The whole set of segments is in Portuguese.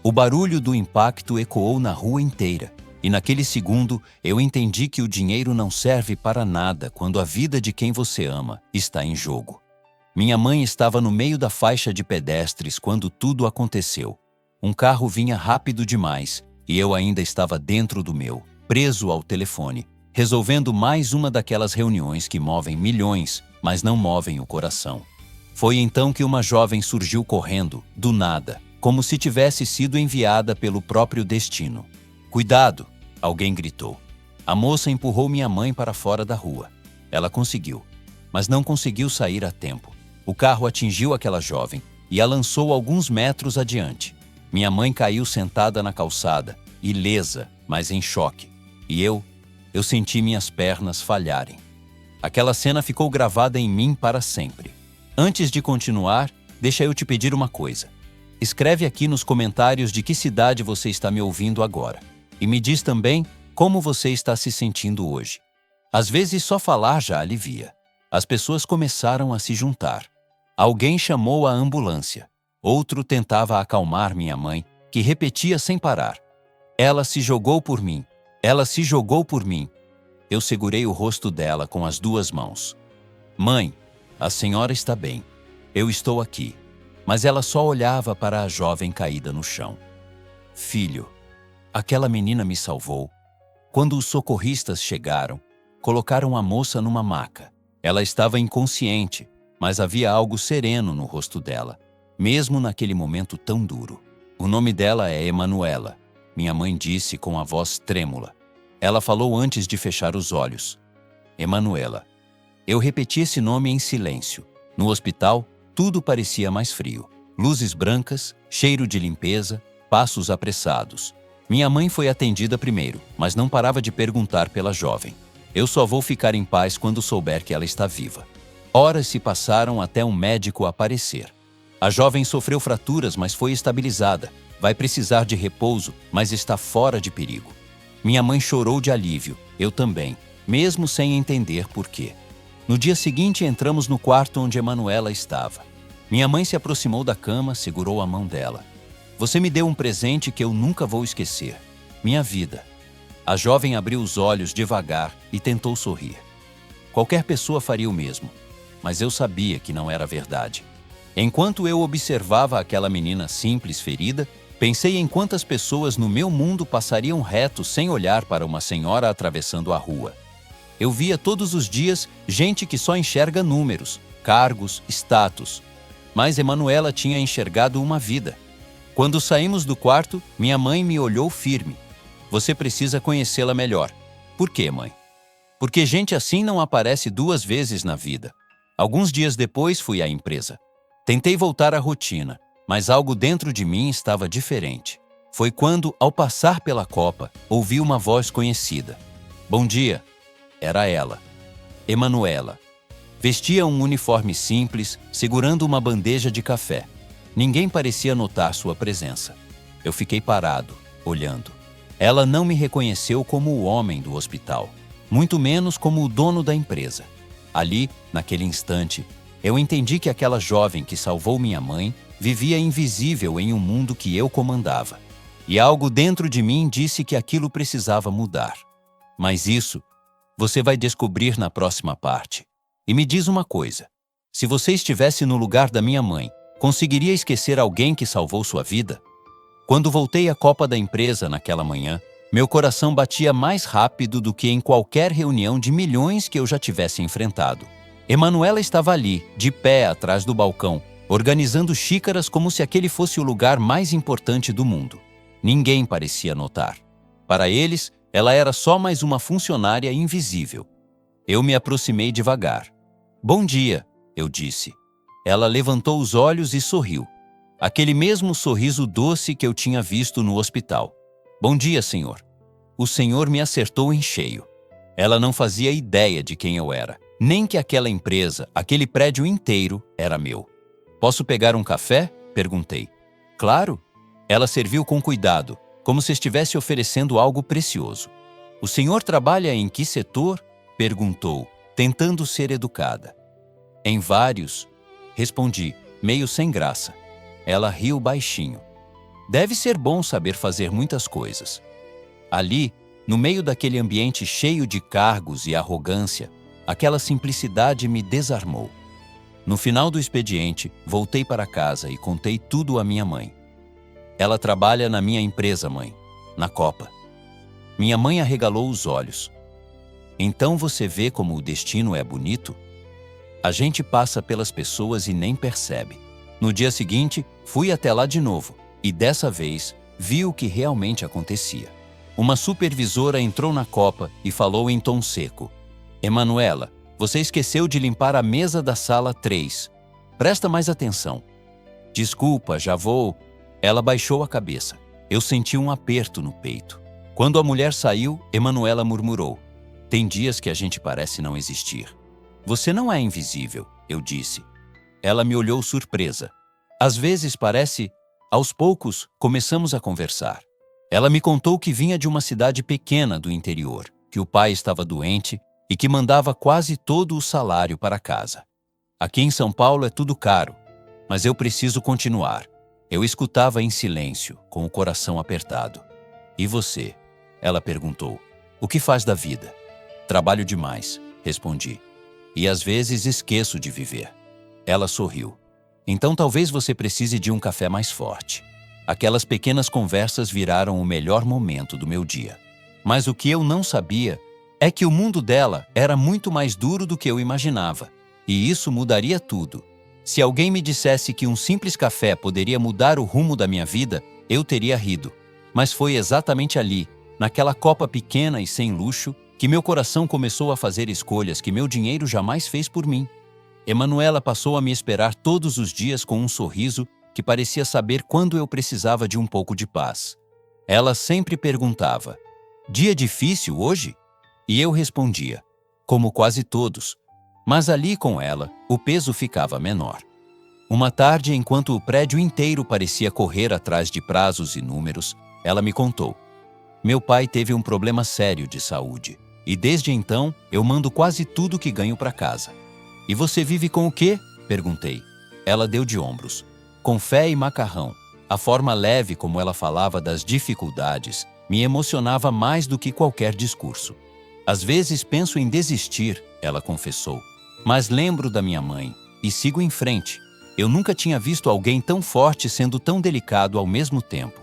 O barulho do impacto ecoou na rua inteira, e naquele segundo eu entendi que o dinheiro não serve para nada quando a vida de quem você ama está em jogo. Minha mãe estava no meio da faixa de pedestres quando tudo aconteceu. Um carro vinha rápido demais e eu ainda estava dentro do meu, preso ao telefone, resolvendo mais uma daquelas reuniões que movem milhões, mas não movem o coração. Foi então que uma jovem surgiu correndo, do nada, como se tivesse sido enviada pelo próprio destino. "Cuidado!" alguém gritou. A moça empurrou minha mãe para fora da rua. Ela conseguiu, mas não conseguiu sair a tempo. O carro atingiu aquela jovem e a lançou alguns metros adiante. Minha mãe caiu sentada na calçada, ilesa, mas em choque. E eu senti minhas pernas falharem. Aquela cena ficou gravada em mim para sempre. Antes de continuar, deixa eu te pedir uma coisa. Escreve aqui nos comentários de que cidade você está me ouvindo agora. E me diz também como você está se sentindo hoje. Às vezes só falar já alivia. As pessoas começaram a se juntar. Alguém chamou a ambulância. Outro tentava acalmar minha mãe, que repetia sem parar: "Ela se jogou por mim. Ela se jogou por mim." Eu segurei o rosto dela com as duas mãos. "Mãe, a senhora está bem. Eu estou aqui." Mas ela só olhava para a jovem caída no chão. "Filho, aquela menina me salvou." Quando os socorristas chegaram, colocaram a moça numa maca. Ela estava inconsciente, mas havia algo sereno no rosto dela, mesmo naquele momento tão duro. "O nome dela é Emanuela", minha mãe disse com a voz trêmula. Ela falou antes de fechar os olhos. "Emanuela." Eu repeti esse nome em silêncio. No hospital, tudo parecia mais frio. Luzes brancas, cheiro de limpeza, passos apressados. Minha mãe foi atendida primeiro, mas não parava de perguntar pela jovem. "Eu só vou ficar em paz quando souber que ela está viva." Horas se passaram até um médico aparecer. A jovem sofreu fraturas, mas foi estabilizada. Vai precisar de repouso, mas está fora de perigo. Minha mãe chorou de alívio, eu também, mesmo sem entender por quê. No dia seguinte, entramos no quarto onde Emanuela estava. Minha mãe se aproximou da cama, segurou a mão dela. "Você me deu um presente que eu nunca vou esquecer. Minha vida." A jovem abriu os olhos devagar e tentou sorrir. Qualquer pessoa faria o mesmo, mas eu sabia que não era verdade. Enquanto eu observava aquela menina simples ferida, pensei em quantas pessoas no meu mundo passariam reto sem olhar para uma senhora atravessando a rua. Eu via todos os dias gente que só enxerga números, cargos, status. Mas Emanuela tinha enxergado uma vida. Quando saímos do quarto, minha mãe me olhou firme. "Você precisa conhecê-la melhor." "Por quê, mãe?" "Porque gente assim não aparece duas vezes na vida." Alguns dias depois fui à empresa. Tentei voltar à rotina, mas algo dentro de mim estava diferente. Foi quando, ao passar pela copa, ouvi uma voz conhecida. "Bom dia." Era ela, Emanuela. Vestia um uniforme simples, segurando uma bandeja de café. Ninguém parecia notar sua presença. Eu fiquei parado, olhando. Ela não me reconheceu como o homem do hospital, muito menos como o dono da empresa. Ali, naquele instante, eu entendi que aquela jovem que salvou minha mãe vivia invisível em um mundo que eu comandava. E algo dentro de mim disse que aquilo precisava mudar. Mas isso você vai descobrir na próxima parte. E me diz uma coisa: se você estivesse no lugar da minha mãe, conseguiria esquecer alguém que salvou sua vida? Quando voltei à copa da empresa naquela manhã, meu coração batia mais rápido do que em qualquer reunião de milhões que eu já tivesse enfrentado. Emanuela estava ali, de pé atrás do balcão, organizando xícaras como se aquele fosse o lugar mais importante do mundo. Ninguém parecia notar. Para eles, ela era só mais uma funcionária invisível. Eu me aproximei devagar. "Bom dia", eu disse. Ela levantou os olhos e sorriu. Aquele mesmo sorriso doce que eu tinha visto no hospital. "Bom dia, senhor." O senhor me acertou em cheio. Ela não fazia ideia de quem eu era, nem que aquela empresa, aquele prédio inteiro, era meu. "Posso pegar um café?" perguntei. "Claro." Ela serviu com cuidado, como se estivesse oferecendo algo precioso. "O senhor trabalha em que setor?" perguntou, tentando ser educada. "Em vários", respondi, meio sem graça. Ela riu baixinho. Deve ser bom saber fazer muitas coisas. Ali, no meio daquele ambiente cheio de cargos e arrogância, aquela simplicidade me desarmou. No final do expediente, voltei para casa e contei tudo à minha mãe. Ela trabalha na minha empresa, mãe, na Copa. Minha mãe arregalou os olhos. Então você vê como o destino é bonito? A gente passa pelas pessoas e nem percebe. No dia seguinte, fui até lá de novo e dessa vez vi o que realmente acontecia. Uma supervisora entrou na Copa e falou em tom seco: Emanuela, você esqueceu de limpar a mesa da sala 3. Presta mais atenção. Desculpa, já vou. Ela baixou a cabeça. Eu senti um aperto no peito. Quando a mulher saiu, Emanuela murmurou: tem dias que a gente parece não existir. Você não é invisível, eu disse. Ela me olhou surpresa. Às vezes parece... Aos poucos, começamos a conversar. Ela me contou que vinha de uma cidade pequena do interior, que o pai estava doente e que mandava quase todo o salário para casa. Aqui em São Paulo é tudo caro, mas eu preciso continuar. Eu escutava em silêncio, com o coração apertado. E você? Ela perguntou. O que faz da vida? Trabalho demais, respondi. E às vezes esqueço de viver. Ela sorriu. Então talvez você precise de um café mais forte. Aquelas pequenas conversas viraram o melhor momento do meu dia. Mas o que eu não sabia é que o mundo dela era muito mais duro do que eu imaginava. E isso mudaria tudo. Se alguém me dissesse que um simples café poderia mudar o rumo da minha vida, eu teria rido. Mas foi exatamente ali, naquela copa pequena e sem luxo, que meu coração começou a fazer escolhas que meu dinheiro jamais fez por mim. Emanuela passou a me esperar todos os dias com um sorriso que parecia saber quando eu precisava de um pouco de paz. Ela sempre perguntava: dia difícil hoje? E eu respondia: como quase todos. Mas ali com ela, o peso ficava menor. Uma tarde, enquanto o prédio inteiro parecia correr atrás de prazos e números, ela me contou: meu pai teve um problema sério de saúde, e desde então eu mando quase tudo que ganho para casa. E você vive com o quê? Perguntei. Ela deu de ombros. Com fé e macarrão. A forma leve como ela falava das dificuldades me emocionava mais do que qualquer discurso. Às vezes penso em desistir, ela confessou. Mas lembro da minha mãe e sigo em frente. Eu nunca tinha visto alguém tão forte sendo tão delicado ao mesmo tempo.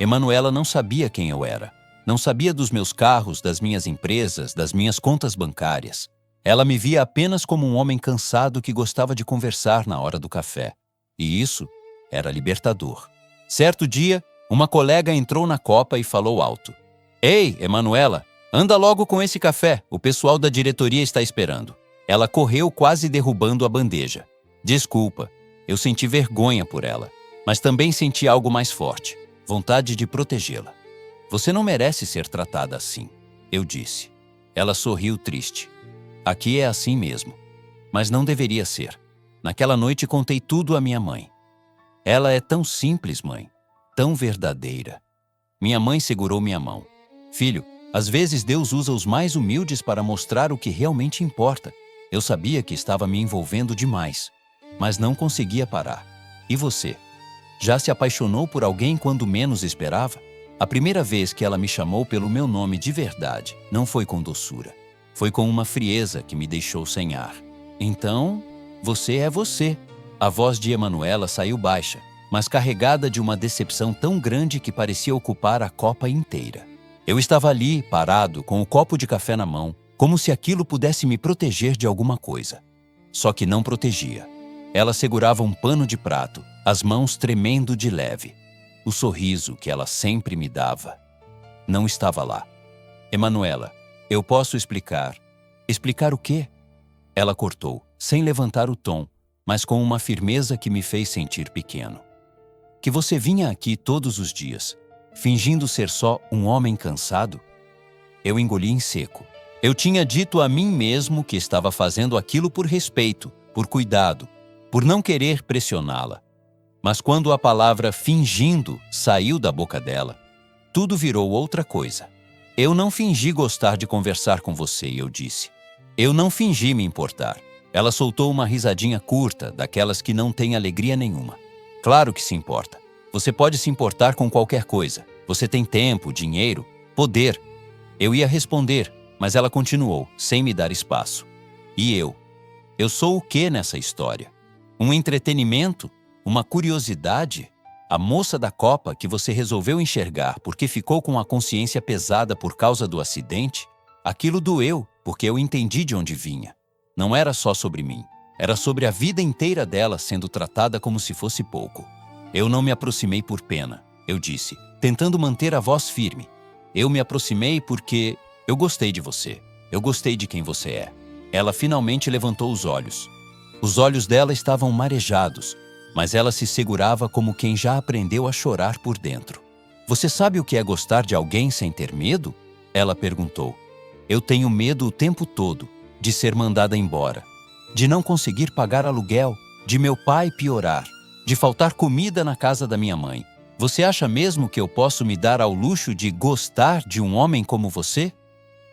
Emanuela não sabia quem eu era. Não sabia dos meus carros, das minhas empresas, das minhas contas bancárias. Ela me via apenas como um homem cansado que gostava de conversar na hora do café. E isso era libertador. Certo dia, uma colega entrou na copa e falou alto: Ei, Emanuela, anda logo com esse café, o pessoal da diretoria está esperando. Ela correu quase derrubando a bandeja. Desculpa, eu senti vergonha por ela, mas também senti algo mais forte, vontade de protegê-la. Você não merece ser tratada assim, eu disse. Ela sorriu triste. Aqui é assim mesmo, mas não deveria ser. Naquela noite contei tudo à minha mãe. Ela é tão simples, mãe, tão verdadeira. Minha mãe segurou minha mão. Filho, às vezes Deus usa os mais humildes para mostrar o que realmente importa. Eu sabia que estava me envolvendo demais, mas não conseguia parar. E você? Já se apaixonou por alguém quando menos esperava? A primeira vez que ela me chamou pelo meu nome de verdade não foi com doçura. Foi com uma frieza que me deixou sem ar. Então, você é você. A voz de Emanuela saiu baixa, mas carregada de uma decepção tão grande que parecia ocupar a copa inteira. Eu estava ali, parado, com o copo de café na mão, como se aquilo pudesse me proteger de alguma coisa. Só que não protegia. Ela segurava um pano de prato, as mãos tremendo de leve. O sorriso que ela sempre me dava não estava lá. Emanuela, eu posso explicar. Explicar o quê? Ela cortou, sem levantar o tom, mas com uma firmeza que me fez sentir pequeno. Que você vinha aqui todos os dias, fingindo ser só um homem cansado? Eu engoli em seco. Eu tinha dito a mim mesmo que estava fazendo aquilo por respeito, por cuidado, por não querer pressioná-la. Mas quando a palavra fingindo saiu da boca dela, tudo virou outra coisa. Eu não fingi gostar de conversar com você, eu disse. Eu não fingi me importar. Ela soltou uma risadinha curta, daquelas que não têm alegria nenhuma. Claro que se importa. Você pode se importar com qualquer coisa. Você tem tempo, dinheiro, poder. Eu ia responder, mas ela continuou, sem me dar espaço. E eu? Eu sou o quê nessa história? Um entretenimento? Uma curiosidade? A moça da copa que você resolveu enxergar porque ficou com a consciência pesada por causa do acidente? Aquilo doeu, porque eu entendi de onde vinha. Não era só sobre mim. Era sobre a vida inteira dela sendo tratada como se fosse pouco. Eu não me aproximei por pena, eu disse, tentando manter a voz firme. Eu me aproximei porque eu gostei de você. Eu gostei de quem você é. Ela finalmente levantou os olhos. Os olhos dela estavam marejados, mas ela se segurava como quem já aprendeu a chorar por dentro. Você sabe o que é gostar de alguém sem ter medo? Ela perguntou. Eu tenho medo o tempo todo de ser mandada embora, de não conseguir pagar aluguel, de meu pai piorar, de faltar comida na casa da minha mãe. Você acha mesmo que eu posso me dar ao luxo de gostar de um homem como você?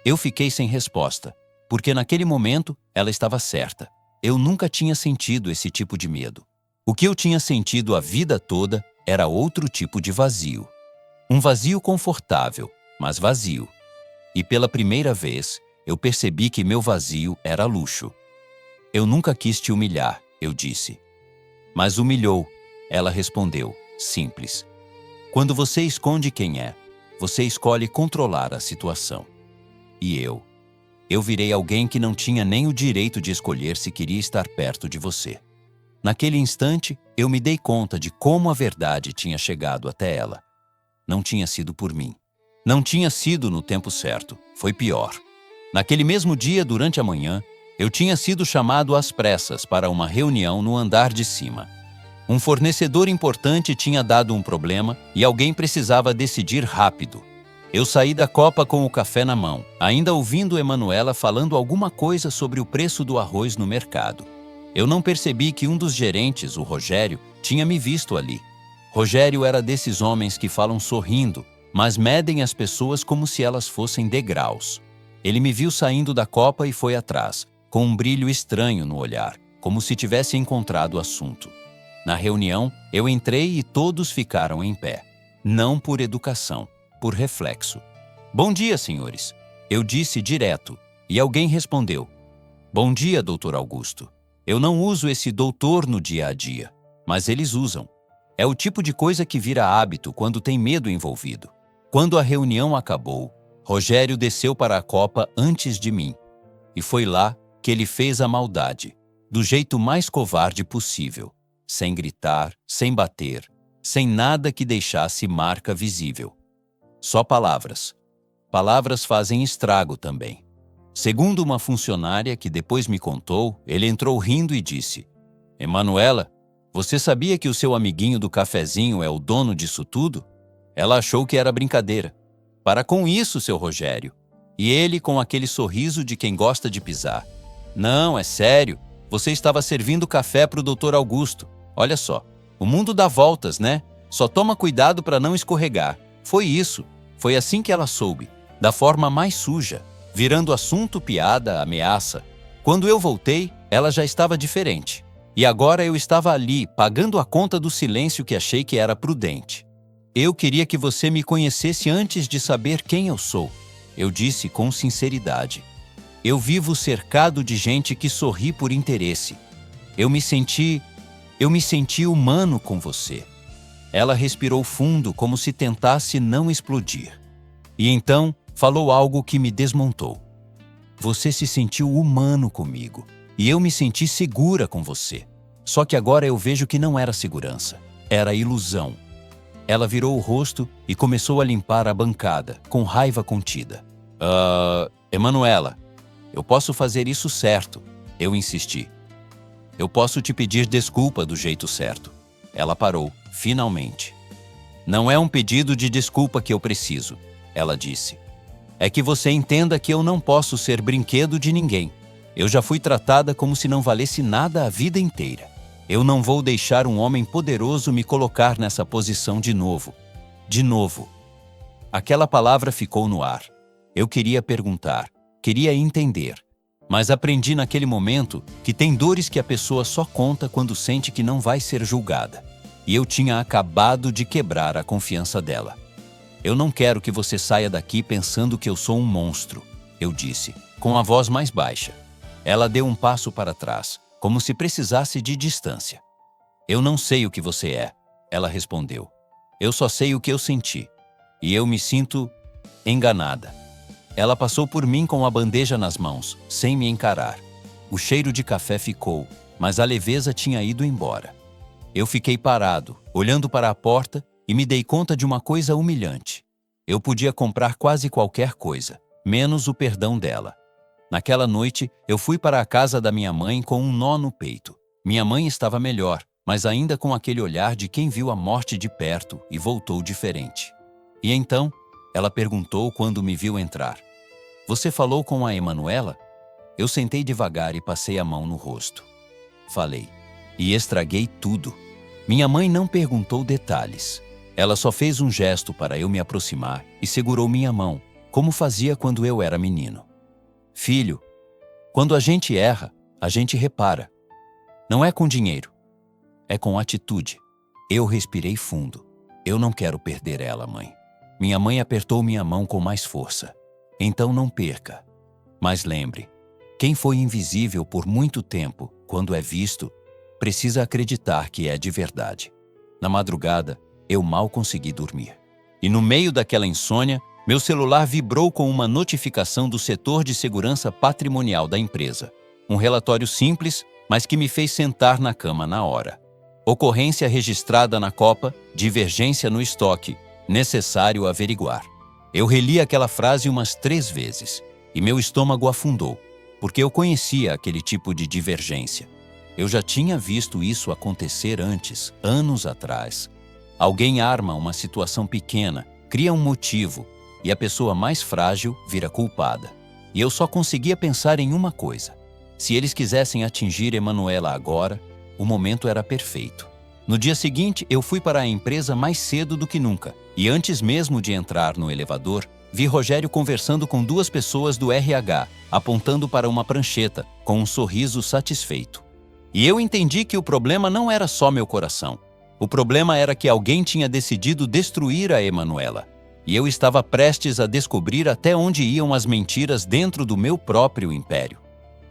Eu fiquei sem resposta, porque naquele momento ela estava certa. Eu nunca tinha sentido esse tipo de medo. O que eu tinha sentido a vida toda era outro tipo de vazio. Um vazio confortável, mas vazio. E pela primeira vez, eu percebi que meu vazio era luxo. Eu nunca quis te humilhar, eu disse. Mas humilhou, ela respondeu, simples. Quando você esconde quem é, você escolhe controlar a situação. E eu virei alguém que não tinha nem o direito de escolher se queria estar perto de você. Naquele instante, eu me dei conta de como a verdade tinha chegado até ela. Não tinha sido por mim. Não tinha sido no tempo certo. Foi pior. Naquele mesmo dia, durante a manhã, eu tinha sido chamado às pressas para uma reunião no andar de cima. Um fornecedor importante tinha dado um problema e alguém precisava decidir rápido. Eu saí da copa com o café na mão, ainda ouvindo Emanuela falando alguma coisa sobre o preço do arroz no mercado. Eu não percebi que um dos gerentes, o Rogério, tinha me visto ali. Rogério era desses homens que falam sorrindo, mas medem as pessoas como se elas fossem degraus. Ele me viu saindo da copa e foi atrás, com um brilho estranho no olhar, como se tivesse encontrado o assunto. Na reunião, eu entrei e todos ficaram em pé. Não por educação, por reflexo. Bom dia, senhores. Eu disse direto, e alguém respondeu. Bom dia, doutor Augusto. Eu não uso esse doutor no dia a dia, mas eles usam. É o tipo de coisa que vira hábito quando tem medo envolvido. Quando a reunião acabou, Rogério desceu para a copa antes de mim. E foi lá que ele fez a maldade, do jeito mais covarde possível, sem gritar, sem bater, sem nada que deixasse marca visível. Só palavras. Palavras fazem estrago também. Segundo uma funcionária que depois me contou, ele entrou rindo e disse: Emanuela, você sabia que o seu amiguinho do cafezinho é o dono disso tudo? Ela achou que era brincadeira. Para com isso, seu Rogério. E ele com aquele sorriso de quem gosta de pisar. Não, é sério. Você estava servindo café para o Dr. Augusto. Olha só, o mundo dá voltas, né? Só toma cuidado para não escorregar. Foi isso. Foi assim que ela soube. Da forma mais suja, virando assunto, piada, ameaça. Quando eu voltei, ela já estava diferente. E agora eu estava ali, pagando a conta do silêncio que achei que era prudente. Eu queria que você me conhecesse antes de saber quem eu sou. Eu disse com sinceridade. Eu vivo cercado de gente que sorri por interesse. Eu me senti humano com você. Ela respirou fundo como se tentasse não explodir. E então falou algo que me desmontou. Você se sentiu humano comigo. E eu me senti segura com você. Só que agora eu vejo que não era segurança. Era ilusão. Ela virou o rosto e começou a limpar a bancada, com raiva contida. Emanuela, eu posso fazer isso certo. Eu insisti. Eu posso te pedir desculpa do jeito certo. Ela parou, finalmente. Não é um pedido de desculpa que eu preciso, ela disse. É que você entenda que eu não posso ser brinquedo de ninguém. Eu já fui tratada como se não valesse nada a vida inteira. Eu não vou deixar um homem poderoso me colocar nessa posição de novo. De novo. Aquela palavra ficou no ar. Eu queria perguntar, queria entender. Mas aprendi naquele momento que tem dores que a pessoa só conta quando sente que não vai ser julgada. e eu tinha acabado de quebrar a confiança dela. Eu não quero que você saia daqui pensando que eu sou um monstro, eu disse, com a voz mais baixa. Ela deu um passo para trás, como se precisasse de distância. Eu não sei o que você é, ela respondeu. Eu só sei o que eu senti. E eu me sinto enganada. Ela passou por mim com a bandeja nas mãos, sem me encarar. O cheiro de café ficou, mas a leveza tinha ido embora. Eu fiquei parado, olhando para a porta e me dei conta de uma coisa humilhante. Eu podia comprar quase qualquer coisa, menos o perdão dela. Naquela noite, eu fui para a casa da minha mãe com um nó no peito. Minha mãe estava melhor, mas ainda com aquele olhar de quem viu a morte de perto e voltou diferente. E então, ela perguntou quando me viu entrar. Você falou com a Emanuela? Eu sentei devagar e passei a mão no rosto. Falei. E estraguei tudo. Minha mãe não perguntou detalhes. Ela só fez um gesto para eu me aproximar e segurou minha mão, como fazia quando eu era menino. Filho, quando a gente erra, a gente repara. Não é com dinheiro, é com atitude. Eu respirei fundo. Eu não quero perder ela, mãe. Minha mãe apertou minha mão com mais força. Então não perca. Mas lembre, quem foi invisível por muito tempo, quando é visto, precisa acreditar que é de verdade. Na madrugada, eu mal consegui dormir. E no meio daquela insônia, meu celular vibrou com uma notificação do setor de segurança patrimonial da empresa. Um relatório simples, mas que me fez sentar na cama na hora. Ocorrência registrada na Copa, divergência no estoque, necessário averiguar. Eu reli aquela frase umas 3 vezes, e meu estômago afundou, porque eu conhecia aquele tipo de divergência. Eu já tinha visto isso acontecer antes, anos atrás. Alguém arma uma situação pequena, cria um motivo, e a pessoa mais frágil vira culpada. E eu só conseguia pensar em uma coisa. Se eles quisessem atingir Emanuela agora, o momento era perfeito. No dia seguinte, eu fui para a empresa mais cedo do que nunca, e antes mesmo de entrar no elevador, vi Rogério conversando com 2 pessoas do RH, apontando para uma prancheta, com um sorriso satisfeito. E eu entendi que o problema não era só meu coração. O problema era que alguém tinha decidido destruir a Emanuela. E eu estava prestes a descobrir até onde iam as mentiras dentro do meu próprio império.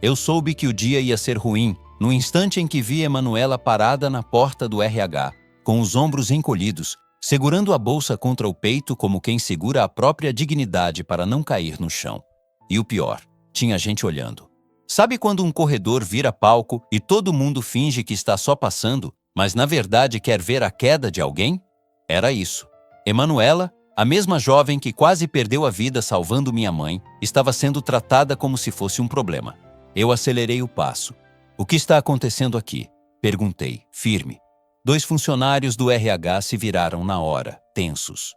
Eu soube que o dia ia ser ruim no instante em que vi Emanuela parada na porta do RH, com os ombros encolhidos, segurando a bolsa contra o peito como quem segura a própria dignidade para não cair no chão. E o pior, tinha gente olhando. Sabe quando um corredor vira palco e todo mundo finge que está só passando, mas na verdade quer ver a queda de alguém? Era isso. Emanuela, a mesma jovem que quase perdeu a vida salvando minha mãe, estava sendo tratada como se fosse um problema. Eu acelerei o passo. O que está acontecendo aqui? Perguntei, firme. 2 funcionários do RH se viraram na hora, tensos.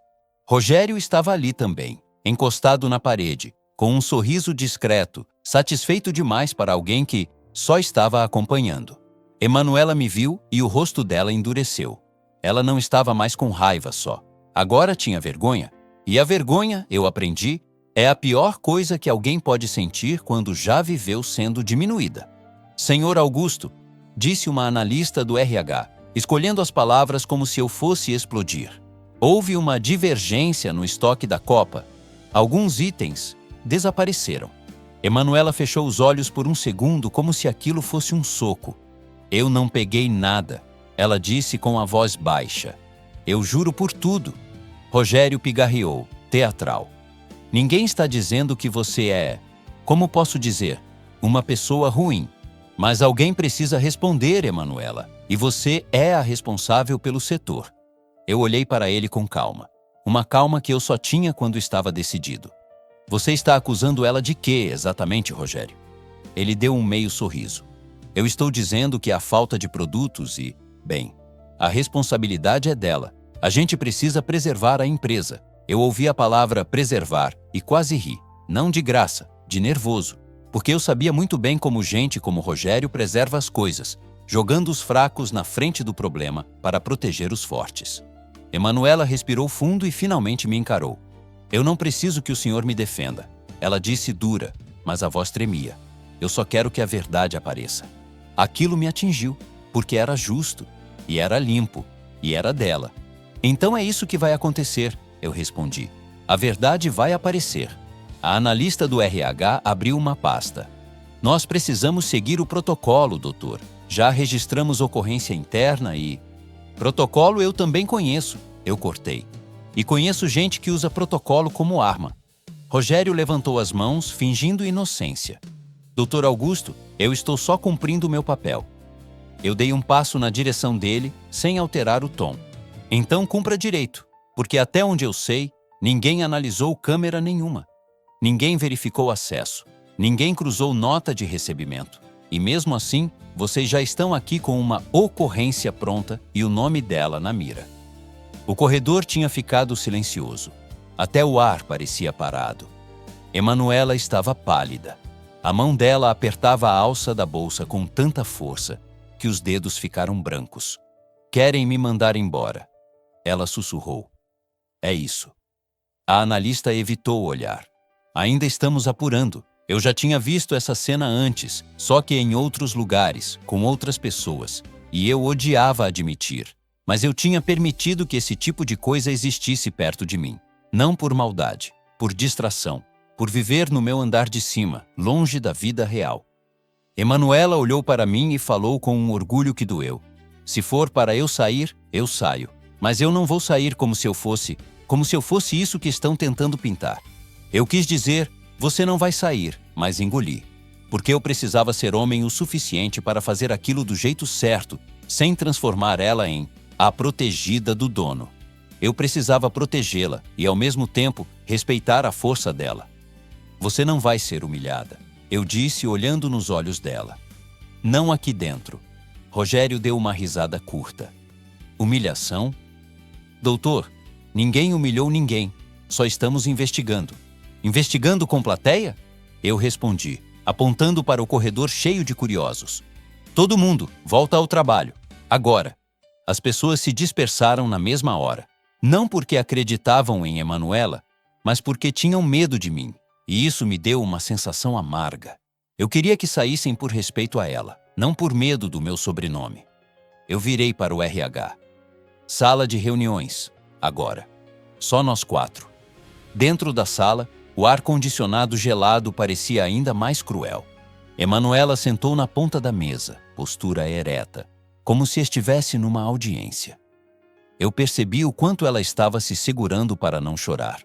Rogério estava ali também, encostado na parede, com um sorriso discreto, satisfeito demais para alguém que só estava acompanhando. Emanuela me viu e o rosto dela endureceu. Ela não estava mais com raiva só. Agora tinha vergonha. E a vergonha, eu aprendi, é a pior coisa que alguém pode sentir quando já viveu sendo diminuída. Senhor Augusto, disse uma analista do RH, escolhendo as palavras como se eu fosse explodir. Houve uma divergência no estoque da Copa. Alguns itens desapareceram. Emanuela fechou os olhos por um segundo como se aquilo fosse um soco. Eu não peguei nada, ela disse com a voz baixa. Eu juro por tudo. Rogério pigarreou, teatral. Ninguém está dizendo que você é, como posso dizer, uma pessoa ruim. Mas alguém precisa responder, Emanuela, e você é a responsável pelo setor. Eu olhei para ele com calma. Uma calma que eu só tinha quando estava decidido. Você está acusando ela de quê, exatamente, Rogério? Ele deu um meio sorriso. Eu estou dizendo que há falta de produtos e, bem, a responsabilidade é dela. A gente precisa preservar a empresa. Eu ouvi a palavra preservar e quase ri. Não de graça, de nervoso. Porque eu sabia muito bem como gente como Rogério preserva as coisas, jogando os fracos na frente do problema para proteger os fortes. Emanuela respirou fundo e finalmente me encarou. Eu não preciso que o senhor me defenda. Ela disse dura, mas a voz tremia. Eu só quero que a verdade apareça. Aquilo me atingiu, porque era justo, e era limpo, e era dela. Então é isso que vai acontecer, eu respondi. A verdade vai aparecer. A analista do RH abriu uma pasta. Nós precisamos seguir o protocolo, doutor. Já registramos ocorrência interna e... Protocolo eu também conheço, eu cortei. E conheço gente que usa protocolo como arma. Rogério levantou as mãos, fingindo inocência. Doutor Augusto, eu estou só cumprindo o meu papel. Eu dei um passo na direção dele, sem alterar o tom. Então cumpra direito, porque até onde eu sei, ninguém analisou câmera nenhuma. Ninguém verificou acesso. Ninguém cruzou nota de recebimento. E mesmo assim, vocês já estão aqui com uma ocorrência pronta e o nome dela na mira. O corredor tinha ficado silencioso. Até o ar parecia parado. Emanuela estava pálida. A mão dela apertava a alça da bolsa com tanta força que os dedos ficaram brancos. Querem me mandar embora. Ela sussurrou. É isso. A analista evitou olhar. Ainda estamos apurando. Eu já tinha visto essa cena antes, só que em outros lugares, com outras pessoas, e eu odiava admitir. Mas eu tinha permitido que esse tipo de coisa existisse perto de mim. Não por maldade, por distração, por viver no meu andar de cima, longe da vida real. Emanuela olhou para mim e falou com um orgulho que doeu. Se for para eu sair, eu saio. Mas eu não vou sair como se eu fosse isso que estão tentando pintar. Eu quis dizer, você não vai sair, mas engoli. Porque eu precisava ser homem o suficiente para fazer aquilo do jeito certo, sem transformar ela em a protegida do dono. Eu precisava protegê-la e, ao mesmo tempo, respeitar a força dela. Você não vai ser humilhada, eu disse olhando nos olhos dela. Não aqui dentro. Rogério deu uma risada curta. Humilhação? Doutor, ninguém humilhou ninguém. Só estamos investigando. Investigando com plateia? Eu respondi, apontando para o corredor cheio de curiosos. Todo mundo, volta ao trabalho. Agora. As pessoas se dispersaram na mesma hora. Não porque acreditavam em Emanuela, mas porque tinham medo de mim. E isso me deu uma sensação amarga. Eu queria que saíssem por respeito a ela, não por medo do meu sobrenome. Eu virei para o RH. Sala de reuniões, agora. Só nós 4. Dentro da sala, o ar-condicionado gelado parecia ainda mais cruel. Emanuela sentou na ponta da mesa, postura ereta, como se estivesse numa audiência. Eu percebi o quanto ela estava se segurando para não chorar.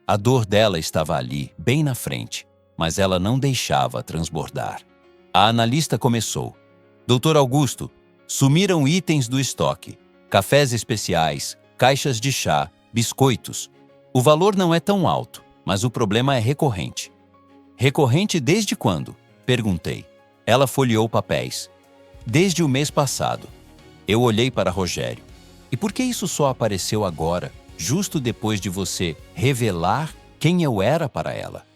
A dor dela estava ali, bem na frente, mas ela não deixava transbordar. A analista começou. Doutor Augusto, sumiram itens do estoque, cafés especiais, caixas de chá, biscoitos. O valor não é tão alto, mas o problema é recorrente. Recorrente desde quando? Perguntei. Ela folheou papéis. Desde o mês passado. Eu olhei para Rogério. E por que isso só apareceu agora, justo depois de você revelar quem eu era para ela?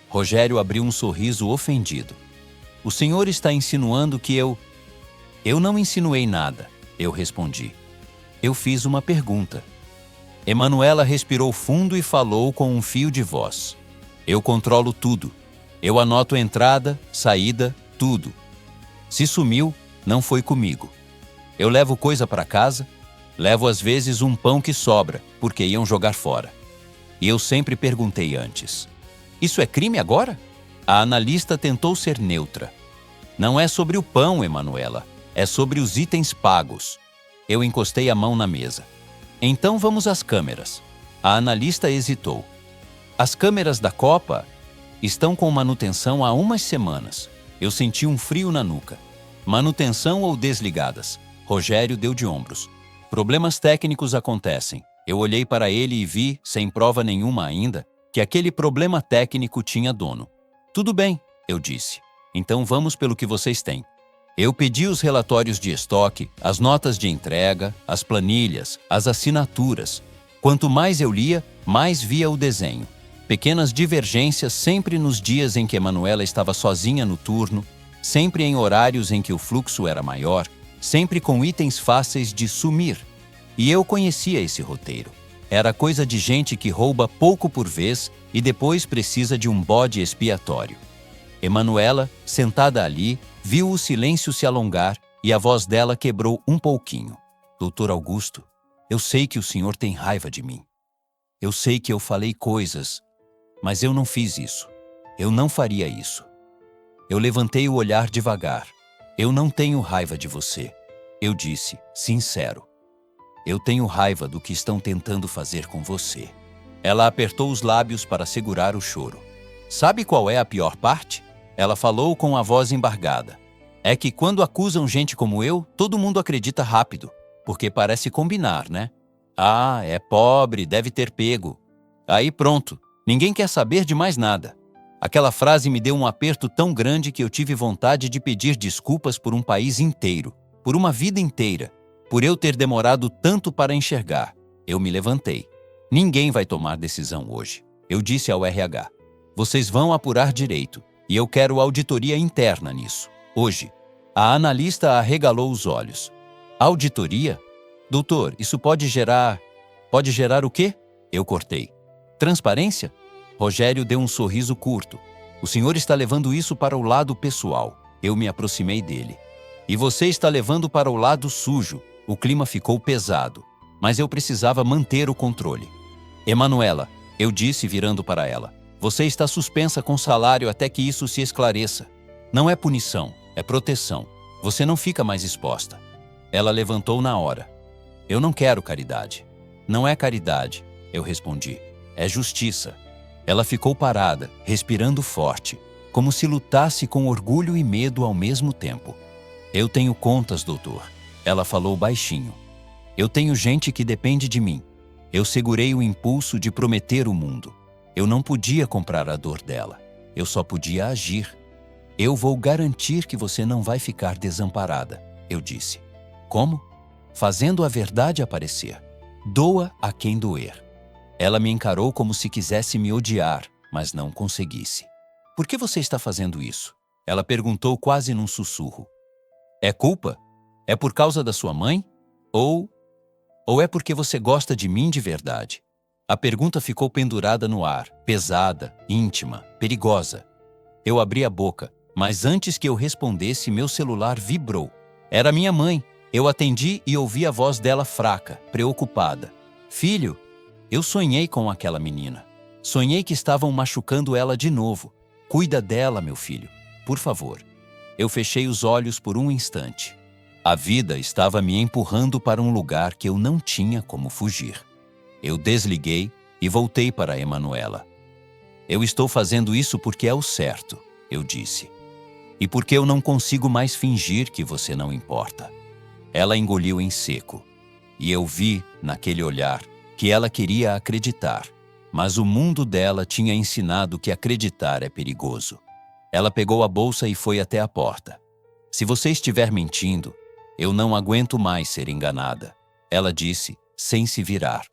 Rogério abriu um sorriso ofendido. O senhor está insinuando que eu... Eu não insinuei nada, eu respondi. Eu fiz uma pergunta. Emanuela respirou fundo e falou com um fio de voz. Eu controlo tudo. Eu anoto entrada, saída, tudo. Se sumiu, não foi comigo. Eu levo coisa para casa, levo às vezes um pão que sobra, porque iam jogar fora. E eu sempre perguntei antes. Isso é crime agora? A analista tentou ser neutra. Não é sobre o pão, Emanuela. É sobre os itens pagos. Eu encostei a mão na mesa. Então vamos às câmeras. A analista hesitou. As câmeras da Copa estão com manutenção há umas semanas. Eu senti um frio na nuca. Manutenção ou desligadas? Rogério deu de ombros. Problemas técnicos acontecem. Eu olhei para ele e vi, sem prova nenhuma ainda, que aquele problema técnico tinha dono. Tudo bem, eu disse. Então vamos pelo que vocês têm. Eu pedi os relatórios de estoque, as notas de entrega, as planilhas, as assinaturas. Quanto mais eu lia, mais via o desenho. Pequenas divergências sempre nos dias em que Emanuela estava sozinha no turno, sempre em horários em que o fluxo era maior, sempre com itens fáceis de sumir. E eu conhecia esse roteiro. Era coisa de gente que rouba pouco por vez e depois precisa de um bode expiatório. Emanuela, sentada ali, viu o silêncio se alongar e a voz dela quebrou um pouquinho. Doutor Augusto, eu sei que o senhor tem raiva de mim. Eu sei que eu falei coisas, mas eu não fiz isso. Eu não faria isso. Eu levantei o olhar devagar. Eu não tenho raiva de você. Eu disse, sincero. Eu tenho raiva do que estão tentando fazer com você. Ela apertou os lábios para segurar o choro. Sabe qual é a pior parte? Ela falou com a voz embargada. É que quando acusam gente como eu, todo mundo acredita rápido, porque parece combinar, né? Ah, é pobre, deve ter pego. Aí pronto, ninguém quer saber de mais nada. Aquela frase me deu um aperto tão grande que eu tive vontade de pedir desculpas por um país inteiro, por uma vida inteira, por eu ter demorado tanto para enxergar. Eu me levantei. Ninguém vai tomar decisão hoje. Eu disse ao RH. Vocês vão apurar direito, e eu quero auditoria interna nisso. Hoje. A analista arregalou os olhos. Auditoria? Doutor, isso pode gerar... Pode gerar o quê? Eu cortei. Transparência? Rogério deu um sorriso curto. O senhor está levando isso para o lado pessoal. Eu me aproximei dele. E você está levando para o lado sujo. O clima ficou pesado, mas eu precisava manter o controle. Emanuela, eu disse virando para ela, você está suspensa com salário até que isso se esclareça. Não é punição, é proteção. Você não fica mais exposta. Ela levantou na hora. Eu não quero caridade. Não é caridade, eu respondi. É justiça. Ela ficou parada, respirando forte, como se lutasse com orgulho e medo ao mesmo tempo. Eu tenho contas, doutor. Ela falou baixinho. Eu tenho gente que depende de mim. Eu segurei o impulso de prometer o mundo. Eu não podia comprar a dor dela. Eu só podia agir. Eu vou garantir que você não vai ficar desamparada, eu disse. Como? Fazendo a verdade aparecer. Doa a quem doer. Ela me encarou como se quisesse me odiar, mas não conseguisse. Por que você está fazendo isso? Ela perguntou quase num sussurro. É culpa? É por causa da sua mãe? Ou é porque você gosta de mim de verdade? A pergunta ficou pendurada no ar, pesada, íntima, perigosa. Eu abri a boca, mas antes que eu respondesse, meu celular vibrou. Era minha mãe. Eu atendi e ouvi a voz dela fraca, preocupada. Filho, eu sonhei com aquela menina. Sonhei que estavam machucando ela de novo. Cuida dela, meu filho. Por favor. Eu fechei os olhos por um instante. A vida estava me empurrando para um lugar que eu não tinha como fugir. Eu desliguei e voltei para a Emanuela. Eu estou fazendo isso porque é o certo, eu disse. E porque eu não consigo mais fingir que você não importa. Ela engoliu em seco. E eu vi, naquele olhar, que ela queria acreditar. Mas o mundo dela tinha ensinado que acreditar é perigoso. Ela pegou a bolsa e foi até a porta. Se você estiver mentindo, eu não aguento mais ser enganada. Ela disse, sem se virar.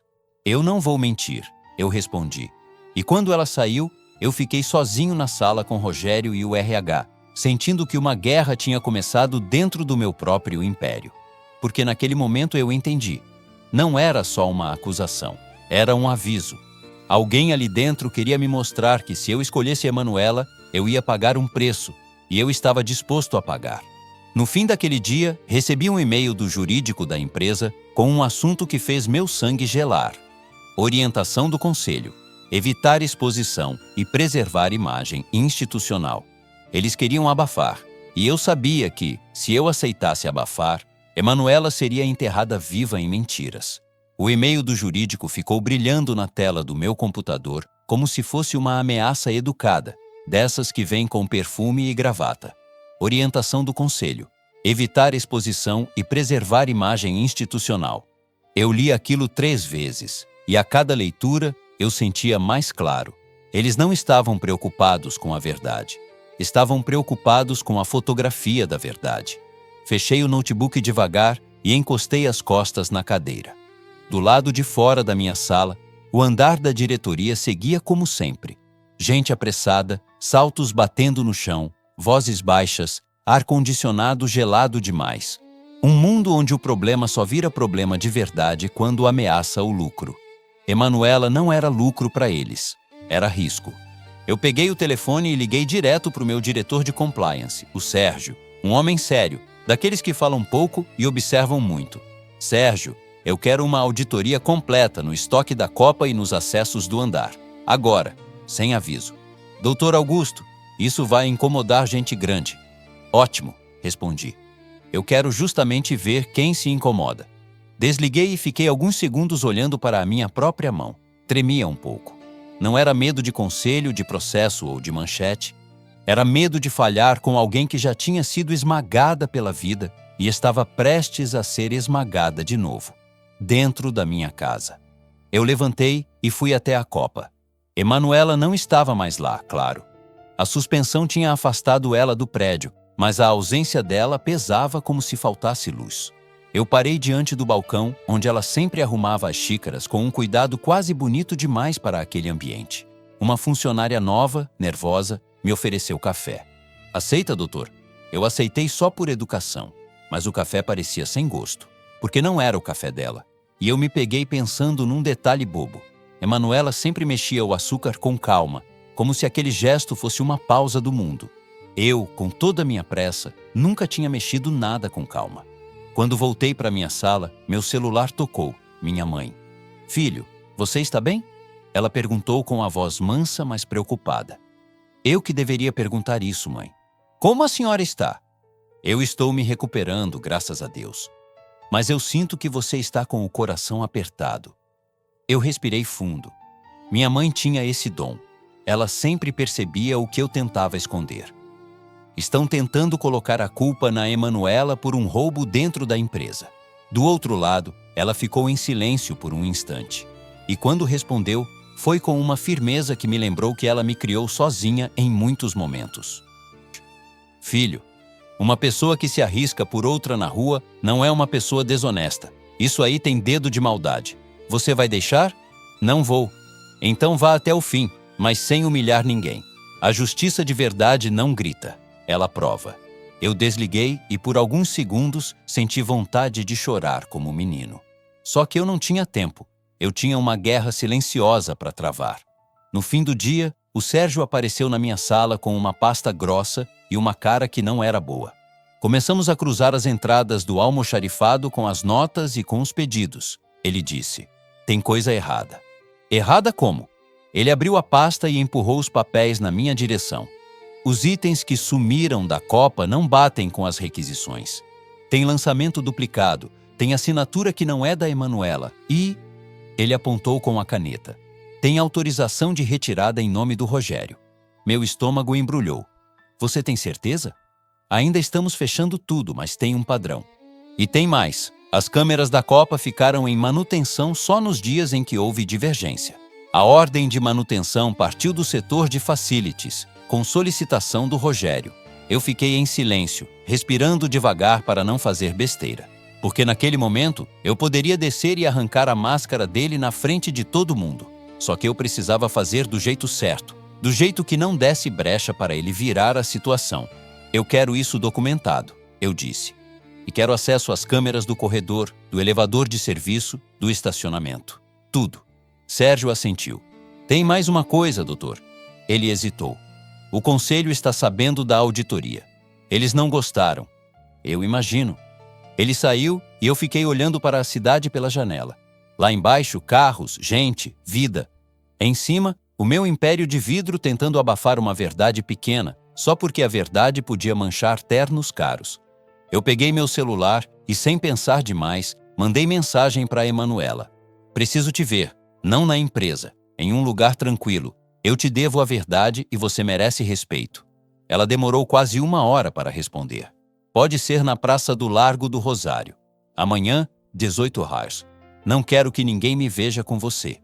Eu não vou mentir, eu respondi. E quando ela saiu, eu fiquei sozinho na sala com Rogério e o RH, sentindo que uma guerra tinha começado dentro do meu próprio império. Porque naquele momento eu entendi. Não era só uma acusação, era um aviso. Alguém ali dentro queria me mostrar que se eu escolhesse Emanuela, eu ia pagar um preço, e eu estava disposto a pagar. No fim daquele dia, recebi um e-mail do jurídico da empresa com um assunto que fez meu sangue gelar. Orientação do conselho: evitar exposição e preservar imagem institucional. Eles queriam abafar, e eu sabia que, se eu aceitasse abafar, Emanuela seria enterrada viva em mentiras. O e-mail do jurídico ficou brilhando na tela do meu computador como se fosse uma ameaça educada, dessas que vêm com perfume e gravata. Orientação do conselho: evitar exposição e preservar imagem institucional. Eu li aquilo 3 vezes, e a cada leitura eu sentia mais claro. Eles não estavam preocupados com a verdade. Estavam preocupados com a fotografia da verdade. Fechei o notebook devagar e encostei as costas na cadeira. Do lado de fora da minha sala, o andar da diretoria seguia como sempre. Gente apressada, saltos batendo no chão, vozes baixas, ar-condicionado gelado demais. Um mundo onde o problema só vira problema de verdade quando ameaça o lucro. Emanuela não era lucro para eles, era risco. Eu peguei o telefone e liguei direto para o meu diretor de compliance, o Sérgio, um homem sério, daqueles que falam pouco e observam muito. Sérgio, eu quero uma auditoria completa no estoque da copa e nos acessos do andar. Agora, sem aviso. Doutor Augusto, isso vai incomodar gente grande. Ótimo, respondi. Eu quero justamente ver quem se incomoda. Desliguei e fiquei alguns segundos olhando para a minha própria mão. Tremia um pouco. Não era medo de conselho, de processo ou de manchete. Era medo de falhar com alguém que já tinha sido esmagada pela vida e estava prestes a ser esmagada de novo, dentro da minha casa. Eu levantei e fui até a copa. Emanuela não estava mais lá, claro. A suspensão tinha afastado ela do prédio, mas a ausência dela pesava como se faltasse luz. Eu parei diante do balcão, onde ela sempre arrumava as xícaras com um cuidado quase bonito demais para aquele ambiente. Uma funcionária nova, nervosa, me ofereceu café. Aceita, doutor? Eu aceitei só por educação, mas o café parecia sem gosto, porque não era o café dela. E eu me peguei pensando num detalhe bobo. Emanuela sempre mexia o açúcar com calma, como se aquele gesto fosse uma pausa do mundo. Eu, com toda a minha pressa, nunca tinha mexido nada com calma. Quando voltei para minha sala, meu celular tocou. Minha mãe. Filho, você está bem? Ela perguntou com a voz mansa, mas preocupada. Eu que deveria perguntar isso, mãe. Como a senhora está? Eu estou me recuperando, graças a Deus. Mas eu sinto que você está com o coração apertado. Eu respirei fundo. Minha mãe tinha esse dom. Ela sempre percebia o que eu tentava esconder. Estão tentando colocar a culpa na Emanuela por um roubo dentro da empresa. Do outro lado, ela ficou em silêncio por um instante. E quando respondeu, foi com uma firmeza que me lembrou que ela me criou sozinha em muitos momentos. Filho, uma pessoa que se arrisca por outra na rua não é uma pessoa desonesta. Isso aí tem dedo de maldade. Você vai deixar? Não vou. Então vá até o fim, mas sem humilhar ninguém. A justiça de verdade não grita. Ela prova. Eu desliguei e por alguns segundos senti vontade de chorar como um menino. Só que eu não tinha tempo. Eu tinha uma guerra silenciosa para travar. No fim do dia, o Sérgio apareceu na minha sala com uma pasta grossa e uma cara que não era boa. Começamos a cruzar as entradas do almoxarifado com as notas e com os pedidos. Ele disse, tem coisa errada. Errada como? Ele abriu a pasta e empurrou os papéis na minha direção. Os itens que sumiram da copa não batem com as requisições. Tem lançamento duplicado, tem assinatura que não é da Emanuela e... Ele apontou com a caneta. Tem autorização de retirada em nome do Rogério. Meu estômago embrulhou. Você tem certeza? Ainda estamos fechando tudo, mas tem um padrão. E tem mais. As câmeras da Copa ficaram em manutenção só nos dias em que houve divergência. A ordem de manutenção partiu do setor de facilities, com solicitação do Rogério. Eu fiquei em silêncio, respirando devagar para não fazer besteira. Porque naquele momento, eu poderia descer e arrancar a máscara dele na frente de todo mundo. Só que eu precisava fazer do jeito certo, do jeito que não desse brecha para ele virar a situação. Eu quero isso documentado, eu disse. E quero acesso às câmeras do corredor, do elevador de serviço, do estacionamento. Tudo. Sérgio assentiu. Tem mais uma coisa, doutor. Ele hesitou. O conselho está sabendo da auditoria. Eles não gostaram. Eu imagino. Ele saiu e eu fiquei olhando para a cidade pela janela. Lá embaixo, carros, gente, vida. Em cima, o meu império de vidro tentando abafar uma verdade pequena, só porque a verdade podia manchar ternos caros. Eu peguei meu celular e, sem pensar demais, mandei mensagem para a Emanuela. Preciso te ver, não na empresa, em um lugar tranquilo. Eu te devo a verdade e você merece respeito. Ela demorou quase 1 hora para responder. Pode ser na Praça do Largo do Rosário. Amanhã, 18 horas. Não quero que ninguém me veja com você.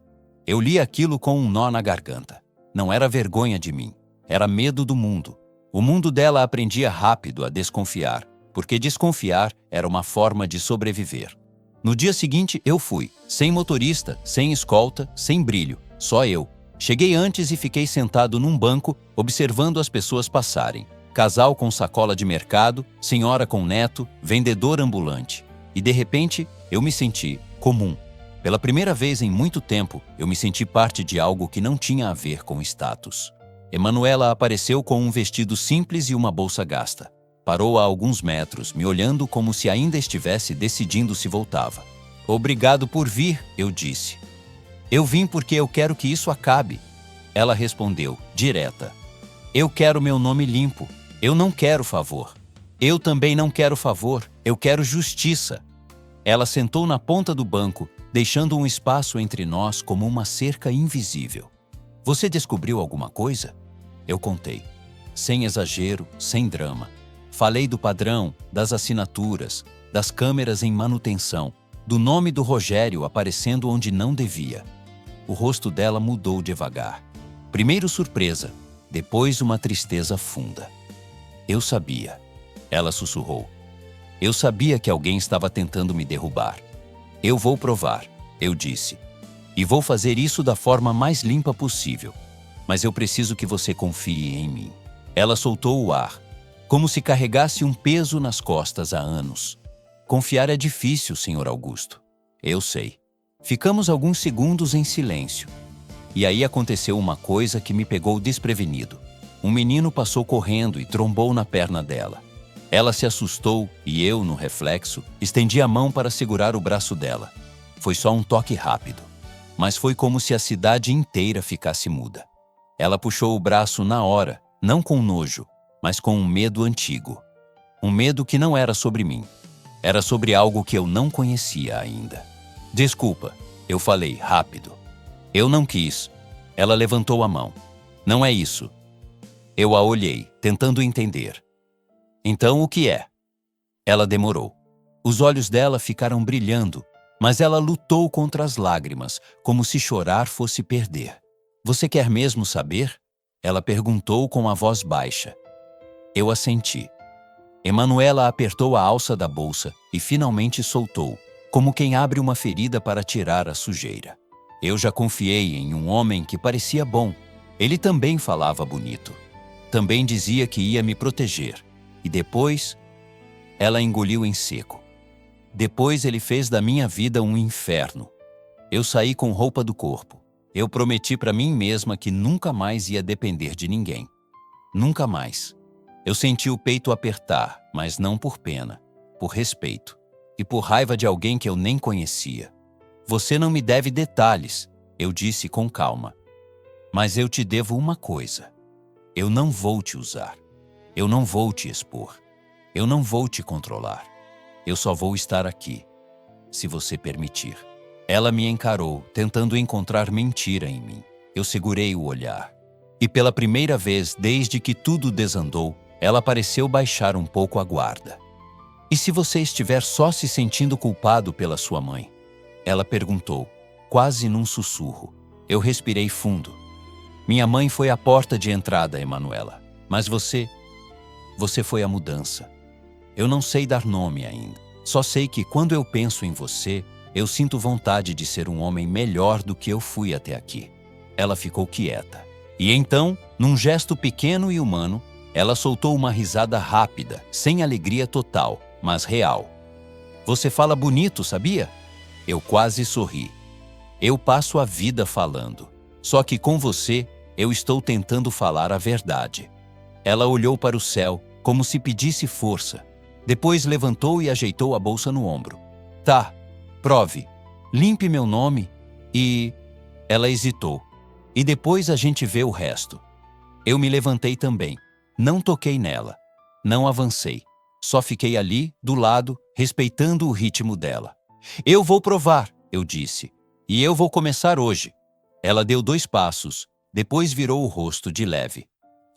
Eu li aquilo com um nó na garganta. Não era vergonha de mim. Era medo do mundo. O mundo dela aprendia rápido a desconfiar, porque desconfiar era uma forma de sobreviver. No dia seguinte, eu fui. Sem motorista, sem escolta, sem brilho. Só eu. Cheguei antes e fiquei sentado num banco, observando as pessoas passarem. Casal com sacola de mercado, senhora com neto, vendedor ambulante. E de repente, eu me senti comum. Pela primeira vez em muito tempo, eu me senti parte de algo que não tinha a ver com status. Emanuela apareceu com um vestido simples e uma bolsa gasta. Parou a alguns metros, me olhando como se ainda estivesse decidindo se voltava. Obrigado por vir, eu disse. Eu vim porque eu quero que isso acabe. Ela respondeu, direta. Eu quero meu nome limpo. Eu não quero favor. Eu também não quero favor. Eu quero justiça. Ela sentou na ponta do banco, deixando um espaço entre nós como uma cerca invisível. Você descobriu alguma coisa? Eu contei. Sem exagero, sem drama. Falei do padrão, das assinaturas, das câmeras em manutenção, do nome do Rogério aparecendo onde não devia. O rosto dela mudou devagar. Primeiro surpresa, depois uma tristeza funda. Eu sabia. Ela sussurrou. Eu sabia que alguém estava tentando me derrubar. Eu vou provar, eu disse. E vou fazer isso da forma mais limpa possível. Mas eu preciso que você confie em mim. Ela soltou o ar, como se carregasse um peso nas costas há anos. Confiar é difícil, Sr. Augusto. Eu sei. Ficamos alguns segundos em silêncio. E aí aconteceu uma coisa que me pegou desprevenido. Um menino passou correndo e trombou na perna dela. Ela se assustou e eu, no reflexo, estendi a mão para segurar o braço dela. Foi só um toque rápido. Mas foi como se a cidade inteira ficasse muda. Ela puxou o braço na hora, não com nojo, mas com um medo antigo. Um medo que não era sobre mim. Era sobre algo que eu não conhecia ainda. Desculpa, eu falei rápido. Eu não quis. Ela levantou a mão. Não é isso. Eu a olhei, tentando entender. Então o que é? Ela demorou. Os olhos dela ficaram brilhando, mas ela lutou contra as lágrimas, como se chorar fosse perder. Você quer mesmo saber? Ela perguntou com a voz baixa. Eu assenti. Emanuela apertou a alça da bolsa e finalmente soltou, como quem abre uma ferida para tirar a sujeira. Eu já confiei em um homem que parecia bom. Ele também falava bonito. Também dizia que ia me proteger. E depois, ela engoliu em seco. Depois ele fez da minha vida um inferno. Eu saí com roupa do corpo. Eu prometi para mim mesma que nunca mais ia depender de ninguém. Nunca mais. Eu senti o peito apertar, mas não por pena, por respeito e por raiva de alguém que eu nem conhecia. Você não me deve detalhes, eu disse com calma. Mas eu te devo uma coisa. Eu não vou te usar. Eu não vou te expor. Eu não vou te controlar. Eu só vou estar aqui, se você permitir. Ela me encarou, tentando encontrar mentira em mim. Eu segurei o olhar. E pela primeira vez desde que tudo desandou, ela pareceu baixar um pouco a guarda. E se você estiver só se sentindo culpado pela sua mãe? Ela perguntou, quase num sussurro. Eu respirei fundo. Minha mãe foi a porta de entrada, Emanuela. Mas você foi a mudança. Eu não sei dar nome ainda. Só sei que quando eu penso em você, eu sinto vontade de ser um homem melhor do que eu fui até aqui. Ela ficou quieta. E então, num gesto pequeno e humano, ela soltou uma risada rápida, sem alegria total, mas real. Você fala bonito, sabia? Eu quase sorri. Eu passo a vida falando. Só que com você, eu estou tentando falar a verdade. Ela olhou para o céu, como se pedisse força. Depois levantou e ajeitou a bolsa no ombro. Tá, prove. Limpe meu nome e... Ela hesitou. E depois a gente vê o resto. Eu me levantei também. Não toquei nela. Não avancei. Só fiquei ali, do lado, respeitando o ritmo dela. Eu vou provar, eu disse. E eu vou começar hoje. Ela deu 2 passos, depois virou o rosto de leve.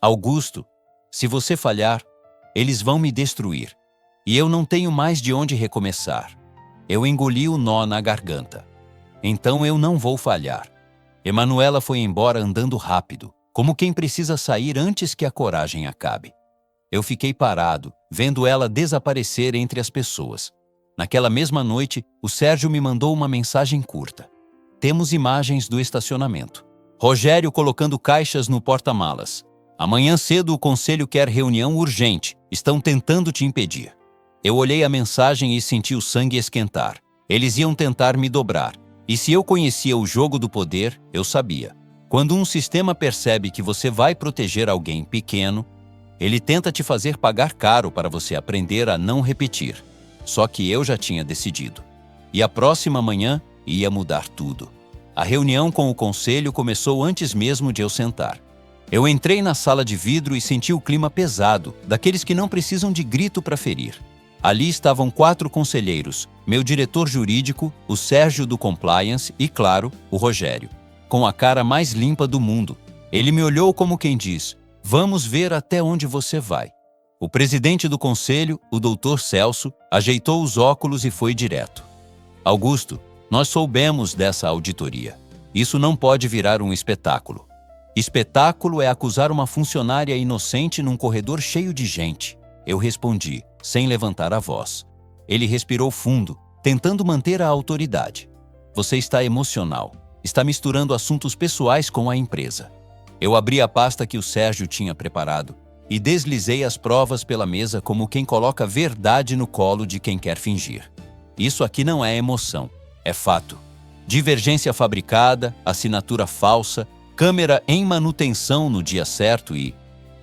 Augusto, se você falhar, eles vão me destruir. E eu não tenho mais de onde recomeçar. Eu engoli o nó na garganta. Então eu não vou falhar. Emanuela foi embora andando rápido, como quem precisa sair antes que a coragem acabe. Eu fiquei parado, vendo ela desaparecer entre as pessoas. Naquela mesma noite, o Sérgio me mandou uma mensagem curta. Temos imagens do estacionamento. Rogério colocando caixas no porta-malas. Amanhã cedo o conselho quer reunião urgente. Estão tentando te impedir. Eu olhei a mensagem e senti o sangue esquentar. Eles iam tentar me dobrar. E se eu conhecia o jogo do poder, eu sabia. Quando um sistema percebe que você vai proteger alguém pequeno, Ele tenta te fazer pagar caro para você aprender a não repetir. Só que eu já tinha decidido. E a próxima manhã ia mudar tudo. A reunião com o conselho começou antes mesmo de eu sentar. Eu entrei na sala de vidro e senti o clima pesado, daqueles que não precisam de grito para ferir. Ali estavam 4 conselheiros, meu diretor jurídico, o Sérgio do Compliance e, claro, o Rogério. Com a cara mais limpa do mundo, ele me olhou como quem diz: "Vamos ver até onde você vai." O presidente do conselho, o Dr. Celso, ajeitou os óculos e foi direto. "Augusto, nós soubemos dessa auditoria. Isso não pode virar um espetáculo. Espetáculo é acusar uma funcionária inocente num corredor cheio de gente." Eu respondi, sem levantar a voz. Ele respirou fundo, tentando manter a autoridade. "Você está emocional. Está misturando assuntos pessoais com a empresa." Eu abri a pasta que o Sérgio tinha preparado e deslizei as provas pela mesa como quem coloca verdade no colo de quem quer fingir. Isso aqui não é emoção, é fato. Divergência fabricada, assinatura falsa, câmera em manutenção no dia certo e...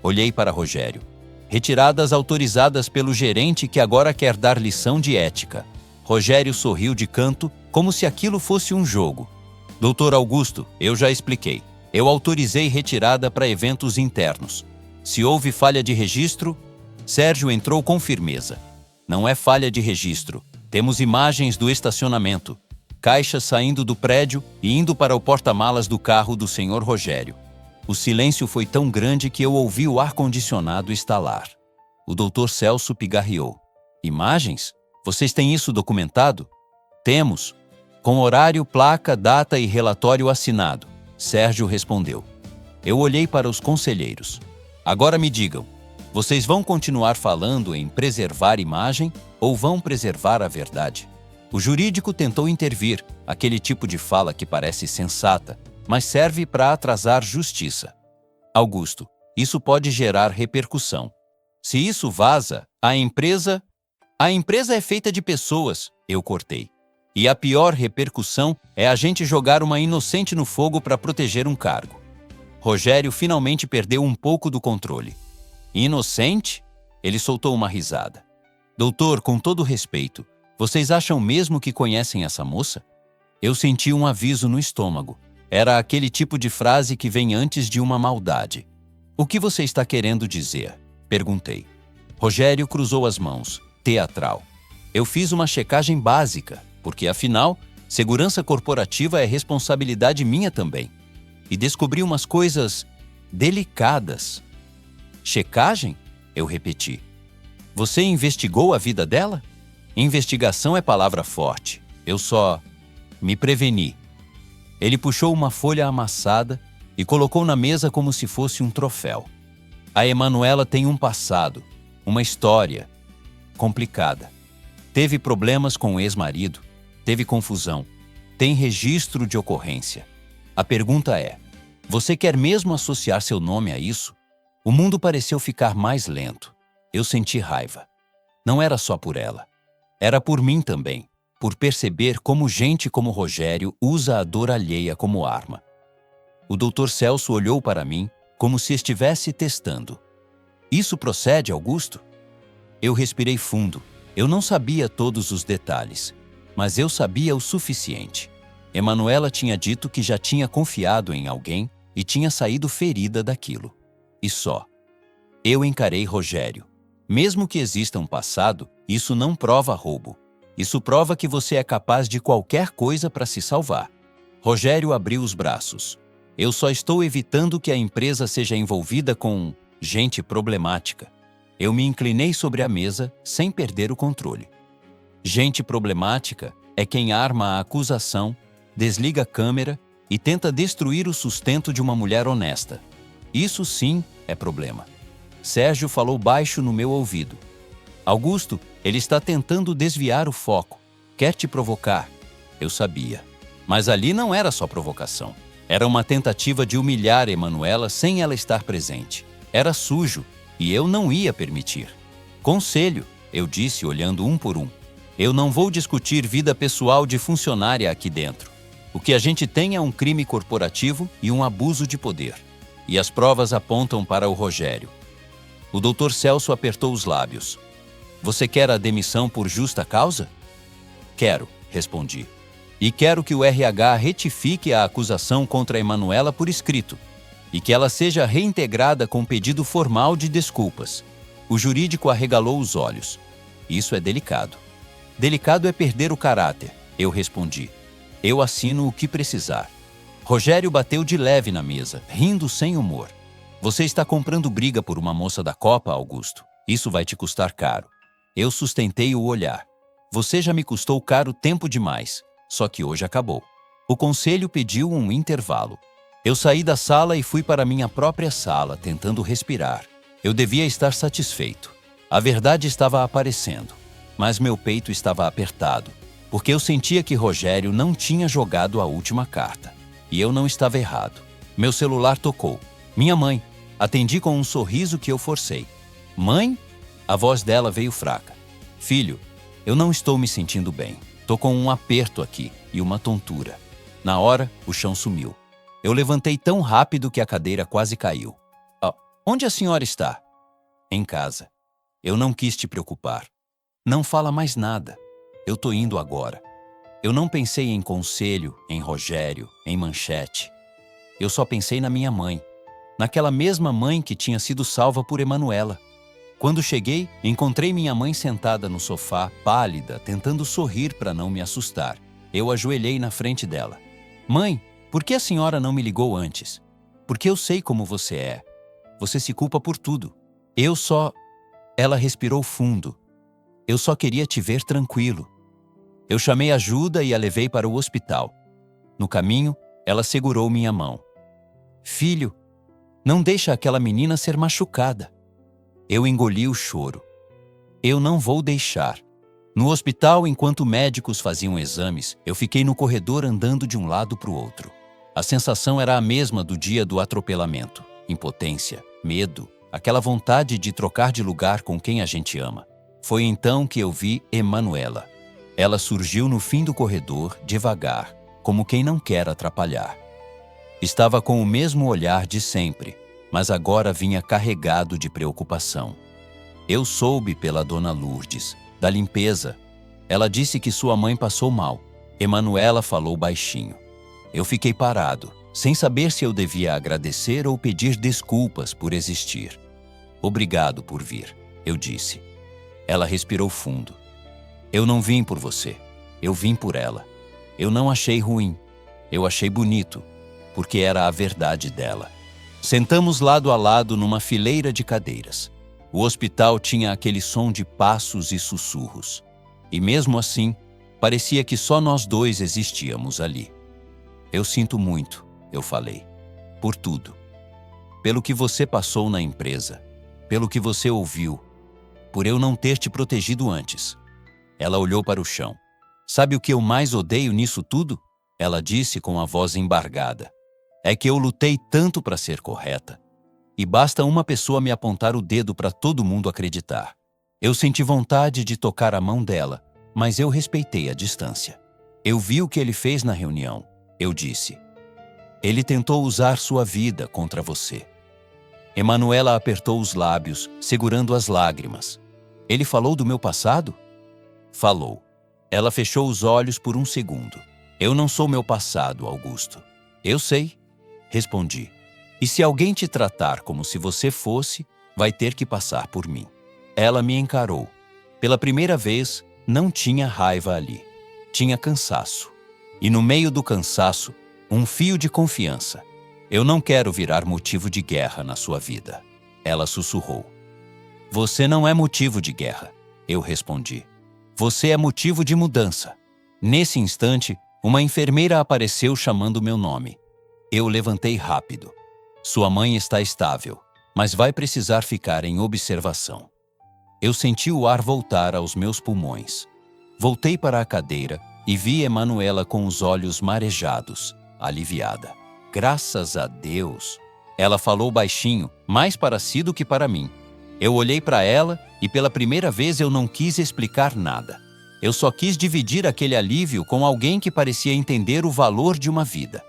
Olhei para Rogério. Retiradas autorizadas pelo gerente que agora quer dar lição de ética. Rogério sorriu de canto, como se aquilo fosse um jogo. "Doutor Augusto, eu já expliquei. Eu autorizei retirada para eventos internos. Se houve falha de registro..." Sérgio entrou com firmeza. "Não é falha de registro. Temos imagens do estacionamento. Caixas saindo do prédio e indo para o porta-malas do carro do senhor Rogério." O silêncio foi tão grande que eu ouvi o ar-condicionado estalar. O Dr. Celso pigarreou. "Imagens? Vocês têm isso documentado?" "Temos. Com horário, placa, data e relatório assinado." Sérgio respondeu. Eu olhei para os conselheiros. "Agora me digam, vocês vão continuar falando em preservar imagem ou vão preservar a verdade?" O jurídico tentou intervir, aquele tipo de fala que parece sensata, mas serve para atrasar justiça. "Augusto, isso pode gerar repercussão. Se isso vaza, a empresa é feita de pessoas", eu cortei. "E a pior repercussão é a gente jogar uma inocente no fogo para proteger um cargo." Rogério finalmente perdeu um pouco do controle. "Inocente?" Ele soltou uma risada. "Doutor, com todo respeito, vocês acham mesmo que conhecem essa moça?" Eu senti um aviso no estômago. Era aquele tipo de frase que vem antes de uma maldade. "O que você está querendo dizer?" perguntei. Rogério cruzou as mãos, teatral. "Eu fiz uma checagem básica, porque afinal, segurança corporativa é responsabilidade minha também. E descobri umas coisas delicadas." "Checagem?" eu repeti. "Você investigou a vida dela?" "Investigação é palavra forte. Eu só me preveni." Ele puxou uma folha amassada e colocou na mesa como se fosse um troféu. "A Emanuela tem um passado, uma história complicada. Teve problemas com o ex-marido, teve confusão, tem registro de ocorrência. A pergunta é, você quer mesmo associar seu nome a isso?" O mundo pareceu ficar mais lento. Eu senti raiva. Não era só por ela. Era por mim também. Por perceber como gente como Rogério usa a dor alheia como arma. O Dr. Celso olhou para mim como se estivesse testando. "Isso procede, Augusto?" Eu respirei fundo. Eu não sabia todos os detalhes, mas eu sabia o suficiente. Emanuela tinha dito que já tinha confiado em alguém e tinha saído ferida daquilo. E só. Eu encarei Rogério. Mesmo que exista um passado, isso não prova roubo. Isso prova que você é capaz de qualquer coisa para se salvar. Rogério abriu os braços. "Eu só estou evitando que a empresa seja envolvida com gente problemática." Eu me inclinei sobre a mesa sem perder o controle. Gente problemática é quem arma a acusação, desliga a câmera e tenta destruir o sustento de uma mulher honesta. Isso sim é problema. Sérgio falou baixo no meu ouvido. "Augusto, ele está tentando desviar o foco. Quer te provocar." Eu sabia. Mas ali não era só provocação. Era uma tentativa de humilhar Emanuela sem ela estar presente. Era sujo e eu não ia permitir. "Conselho", eu disse olhando um por um. "Eu não vou discutir vida pessoal de funcionária aqui dentro. O que a gente tem é um crime corporativo e um abuso de poder. E as provas apontam para o Rogério." O Dr. Celso apertou os lábios. Você quer a demissão por justa causa? Quero, respondi. E quero que o RH retifique a acusação contra a Emanuela por escrito e que ela seja reintegrada com pedido formal de desculpas. O jurídico arregalou os olhos. Isso é delicado. Delicado é perder o caráter, eu respondi. Eu assino o que precisar. Rogério bateu de leve na mesa, rindo sem humor. Você está comprando briga por uma moça da Copa, Augusto. Isso vai te custar caro. Eu sustentei o olhar. Você já me custou caro tempo demais, só que hoje acabou. O conselho pediu um intervalo. Eu saí da sala e fui para minha própria sala, tentando respirar. Eu devia estar satisfeito. A verdade estava aparecendo, mas meu peito estava apertado, porque eu sentia que Rogério não tinha jogado a última carta. E eu não estava errado. Meu celular tocou. Minha mãe. Atendi com um sorriso que eu forcei. Mãe? A voz dela veio fraca. Filho, eu não estou me sentindo bem. Tô com um aperto aqui e uma tontura. Na hora, o chão sumiu. Eu levantei tão rápido que a cadeira quase caiu. Onde a senhora está? Em casa. Eu não quis te preocupar. Não fala mais nada. Eu tô indo agora. Eu não pensei em conselho, em Rogério, em manchete. Eu só pensei na minha mãe. Naquela mesma mãe que tinha sido salva por Emanuela. Quando cheguei, encontrei minha mãe sentada no sofá, pálida, tentando sorrir para não me assustar. Eu ajoelhei na frente dela. Mãe, por que a senhora não me ligou antes? Porque eu sei como você é. Você se culpa por tudo. Ela respirou fundo. Eu só queria te ver tranquilo. Eu chamei ajuda e a levei para o hospital. No caminho, ela segurou minha mão. Filho, não deixa aquela menina ser machucada. Eu engoli o choro. Eu não vou deixar. No hospital, enquanto médicos faziam exames, eu fiquei no corredor andando de um lado para o outro. A sensação era a mesma do dia do atropelamento. Impotência, medo, aquela vontade de trocar de lugar com quem a gente ama. Foi então que eu vi Emanuela. Ela surgiu no fim do corredor, devagar, como quem não quer atrapalhar. Estava com o mesmo olhar de sempre, mas agora vinha carregado de preocupação. Eu soube pela dona Lourdes, da limpeza. Ela disse que sua mãe passou mal. Emanuela falou baixinho. Eu fiquei parado, sem saber se eu devia agradecer ou pedir desculpas por existir. Obrigado por vir, eu disse. Ela respirou fundo. Eu não vim por você, eu vim por ela. Eu não achei ruim, eu achei bonito, porque era a verdade dela. Sentamos lado a lado numa fileira de cadeiras. O hospital tinha aquele som de passos e sussurros. E mesmo assim, parecia que só nós dois existíamos ali. Eu sinto muito, eu falei, por tudo. Pelo que você passou na empresa, pelo que você ouviu, por eu não ter te protegido antes. Ela olhou para o chão. Sabe o que eu mais odeio nisso tudo? Ela disse com a voz embargada. É que eu lutei tanto para ser correta. E basta uma pessoa me apontar o dedo para todo mundo acreditar. Eu senti vontade de tocar a mão dela, mas eu respeitei a distância. Eu vi o que ele fez na reunião, eu disse. Ele tentou usar sua vida contra você. Emanuela apertou os lábios, segurando as lágrimas. Ele falou do meu passado? Falou. Ela fechou os olhos por um segundo. Eu não sou meu passado, Augusto. Eu sei, respondi. E se alguém te tratar como se você fosse, vai ter que passar por mim. Ela me encarou. Pela primeira vez, não tinha raiva ali. Tinha cansaço. E no meio do cansaço, um fio de confiança. Eu não quero virar motivo de guerra na sua vida. Ela sussurrou. Você não é motivo de guerra, eu respondi. Você é motivo de mudança. Nesse instante, uma enfermeira apareceu chamando meu nome. Eu levantei rápido. Sua mãe está estável, mas vai precisar ficar em observação. Eu senti o ar voltar aos meus pulmões. Voltei para a cadeira e vi Emanuela com os olhos marejados, aliviada. Graças a Deus! Ela falou baixinho, mais para si do que para mim. Eu olhei para ela e pela primeira vez eu não quis explicar nada. Eu só quis dividir aquele alívio com alguém que parecia entender o valor de uma vida.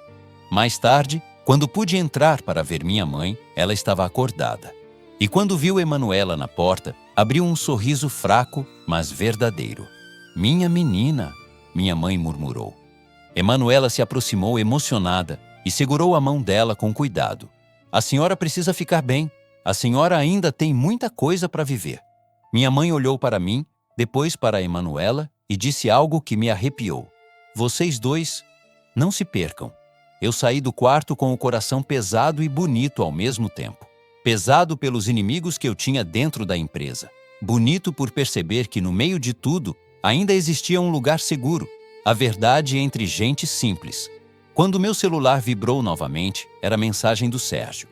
Mais tarde, quando pude entrar para ver minha mãe, ela estava acordada. E quando viu Emanuela na porta, abriu um sorriso fraco, mas verdadeiro. Minha menina, minha mãe murmurou. Emanuela se aproximou emocionada e segurou a mão dela com cuidado. A senhora precisa ficar bem. A senhora ainda tem muita coisa para viver. Minha mãe olhou para mim, depois para Emanuela e disse algo que me arrepiou. Vocês dois, não se percam. Eu saí do quarto com o coração pesado e bonito ao mesmo tempo. Pesado pelos inimigos que eu tinha dentro da empresa. Bonito por perceber que no meio de tudo ainda existia um lugar seguro. A verdade entre gente simples. Quando meu celular vibrou novamente, era a mensagem do Sérgio.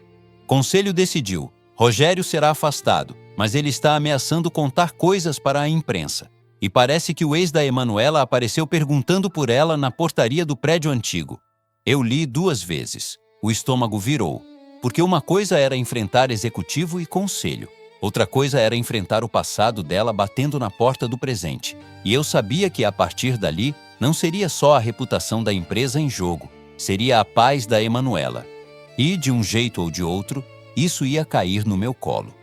Conselho decidiu. Rogério será afastado, mas ele está ameaçando contar coisas para a imprensa. E parece que o ex da Emanuela apareceu perguntando por ela na portaria do prédio antigo. Eu li 2 vezes. O estômago virou. Porque uma coisa era enfrentar executivo e conselho. Outra coisa era enfrentar o passado dela batendo na porta do presente. E eu sabia que a partir dali, não seria só a reputação da empresa em jogo. Seria a paz da Emanuela. E, de um jeito ou de outro, isso ia cair no meu colo.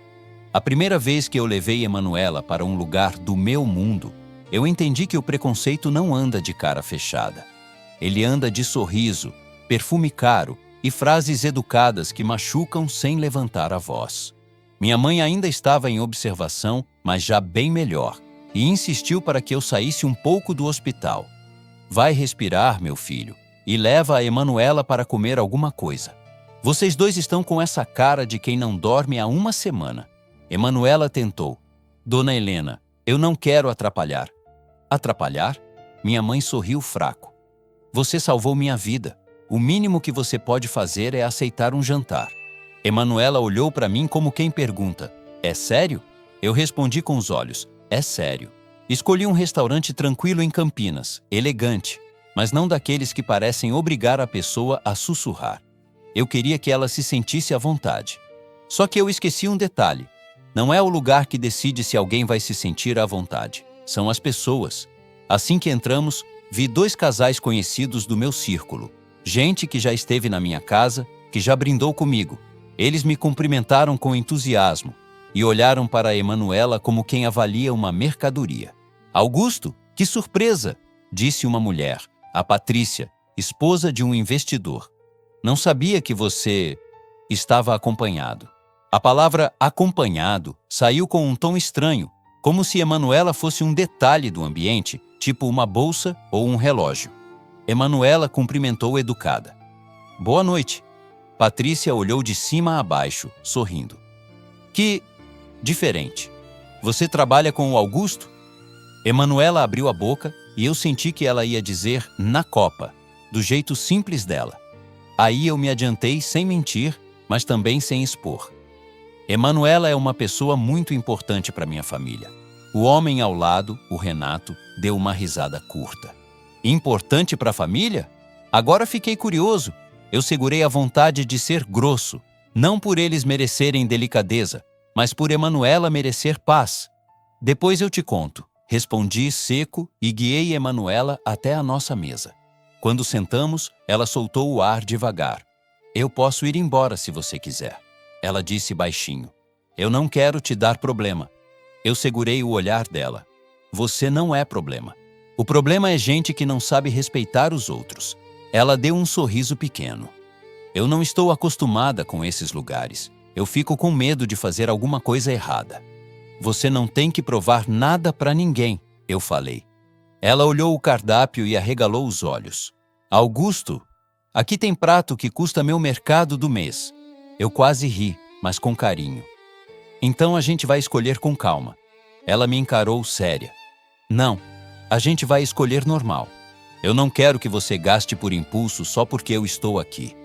A primeira vez que eu levei Emanuela para um lugar do meu mundo, eu entendi que o preconceito não anda de cara fechada. Ele anda de sorriso, perfume caro e frases educadas que machucam sem levantar a voz. Minha mãe ainda estava em observação, mas já bem melhor, e insistiu para que eu saísse um pouco do hospital. Vai respirar, meu filho, e leva a Emanuela para comer alguma coisa. Vocês dois estão com essa cara de quem não dorme há 1 semana. Emanuela tentou. Dona Helena, eu não quero atrapalhar. Atrapalhar? Minha mãe sorriu fraco. Você salvou minha vida. O mínimo que você pode fazer é aceitar um jantar. Emanuela olhou para mim como quem pergunta, é sério? Eu respondi com os olhos, é sério. Escolhi um restaurante tranquilo em Campinas, elegante, mas não daqueles que parecem obrigar a pessoa a sussurrar. Eu queria que ela se sentisse à vontade. Só que eu esqueci um detalhe. Não é o lugar que decide se alguém vai se sentir à vontade. São as pessoas. Assim que entramos, vi 2 casais conhecidos do meu círculo. Gente que já esteve na minha casa, que já brindou comigo. Eles me cumprimentaram com entusiasmo e olharam para a Emanuela como quem avalia uma mercadoria. Augusto, que surpresa! Disse uma mulher, a Patrícia, esposa de um investidor. Não sabia que você estava acompanhado. A palavra acompanhado saiu com um tom estranho, como se Emanuela fosse um detalhe do ambiente, tipo uma bolsa ou um relógio. Emanuela cumprimentou educada. Boa noite. Patrícia olhou de cima a baixo, sorrindo. Que diferente. Você trabalha com o Augusto? Emanuela abriu a boca e eu senti que ela ia dizer na copa, do jeito simples dela. Aí eu me adiantei sem mentir, mas também sem expor. Emanuela é uma pessoa muito importante para minha família. O homem ao lado, o Renato, deu uma risada curta. Importante para a família? Agora fiquei curioso. Eu segurei a vontade de ser grosso, não por eles merecerem delicadeza, mas por Emanuela merecer paz. Depois eu te conto. Respondi seco e guiei Emanuela até a nossa mesa. Quando sentamos, ela soltou o ar devagar. Eu posso ir embora se você quiser. Ela disse baixinho. Eu não quero te dar problema. Eu segurei o olhar dela. Você não é problema. O problema é gente que não sabe respeitar os outros. Ela deu um sorriso pequeno. Eu não estou acostumada com esses lugares. Eu fico com medo de fazer alguma coisa errada. Você não tem que provar nada para ninguém, eu falei. Ela olhou o cardápio e arregalou os olhos. Augusto, aqui tem prato que custa meu mercado do mês. Eu quase ri, mas com carinho. Então a gente vai escolher com calma. Ela me encarou séria. Não, a gente vai escolher normal. Eu não quero que você gaste por impulso só porque eu estou aqui.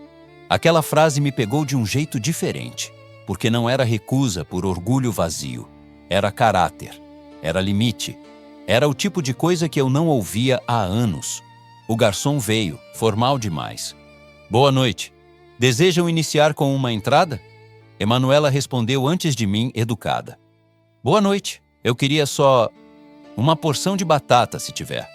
Aquela frase me pegou de um jeito diferente, porque não era recusa por orgulho vazio. Era caráter, era limite, era o tipo de coisa que eu não ouvia há anos. O garçom veio, formal demais. Boa noite. Desejam iniciar com uma entrada? Emanuela respondeu antes de mim, educada. Boa noite. Eu queria só uma porção de batata, se tiver.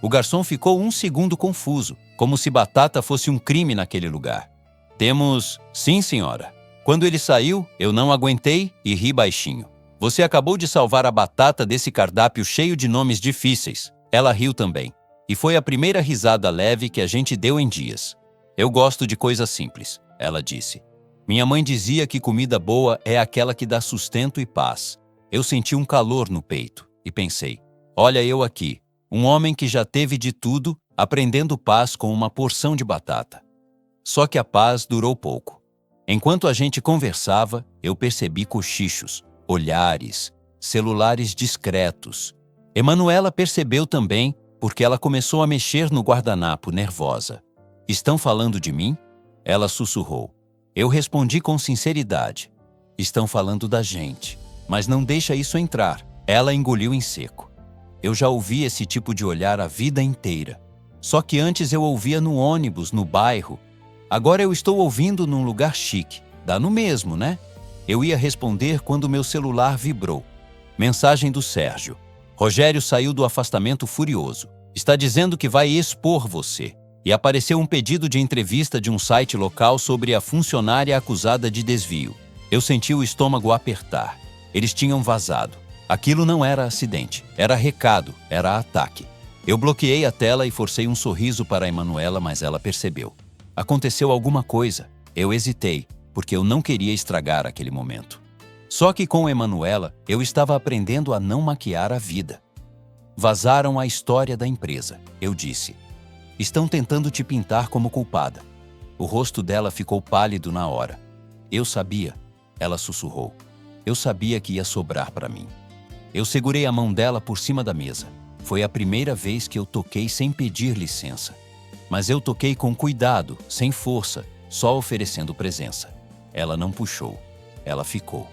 O garçom ficou 1 segundo confuso, como se batata fosse um crime naquele lugar. Temos, sim, senhora. Quando ele saiu, eu não aguentei e ri baixinho. Você acabou de salvar a batata desse cardápio cheio de nomes difíceis. Ela riu também. E foi a primeira risada leve que a gente deu em dias. Eu gosto de coisas simples, ela disse. Minha mãe dizia que comida boa é aquela que dá sustento e paz. Eu senti um calor no peito e pensei, olha eu aqui, um homem que já teve de tudo, aprendendo paz com uma porção de batata. Só que a paz durou pouco. Enquanto a gente conversava, eu percebi cochichos, olhares, celulares discretos. Emanuela percebeu também, porque ela começou a mexer no guardanapo, nervosa. Estão falando de mim? Ela sussurrou. Eu respondi com sinceridade. Estão falando da gente, mas não deixa isso entrar. Ela engoliu em seco. Eu já ouvi esse tipo de olhar a vida inteira. Só que antes eu ouvia no ônibus, no bairro. Agora eu estou ouvindo num lugar chique. Dá no mesmo, né? Eu ia responder quando meu celular vibrou. Mensagem do Sérgio. Rogério saiu do afastamento furioso. Está dizendo que vai expor você. E apareceu um pedido de entrevista de um site local sobre a funcionária acusada de desvio. Eu senti o estômago apertar. Eles tinham vazado. Aquilo não era acidente, era recado, era ataque. Eu bloqueei a tela e forcei um sorriso para a Emanuela, mas ela percebeu. Aconteceu alguma coisa. Eu hesitei, porque eu não queria estragar aquele momento. Só que com Emanuela, eu estava aprendendo a não maquiar a vida. Vazaram a história da empresa, eu disse. Estão tentando te pintar como culpada. O rosto dela ficou pálido na hora. Eu sabia, ela sussurrou. Eu sabia que ia sobrar para mim. Eu segurei a mão dela por cima da mesa. Foi a primeira vez que eu toquei sem pedir licença. Mas eu toquei com cuidado, sem força, só oferecendo presença. Ela não puxou. Ela ficou.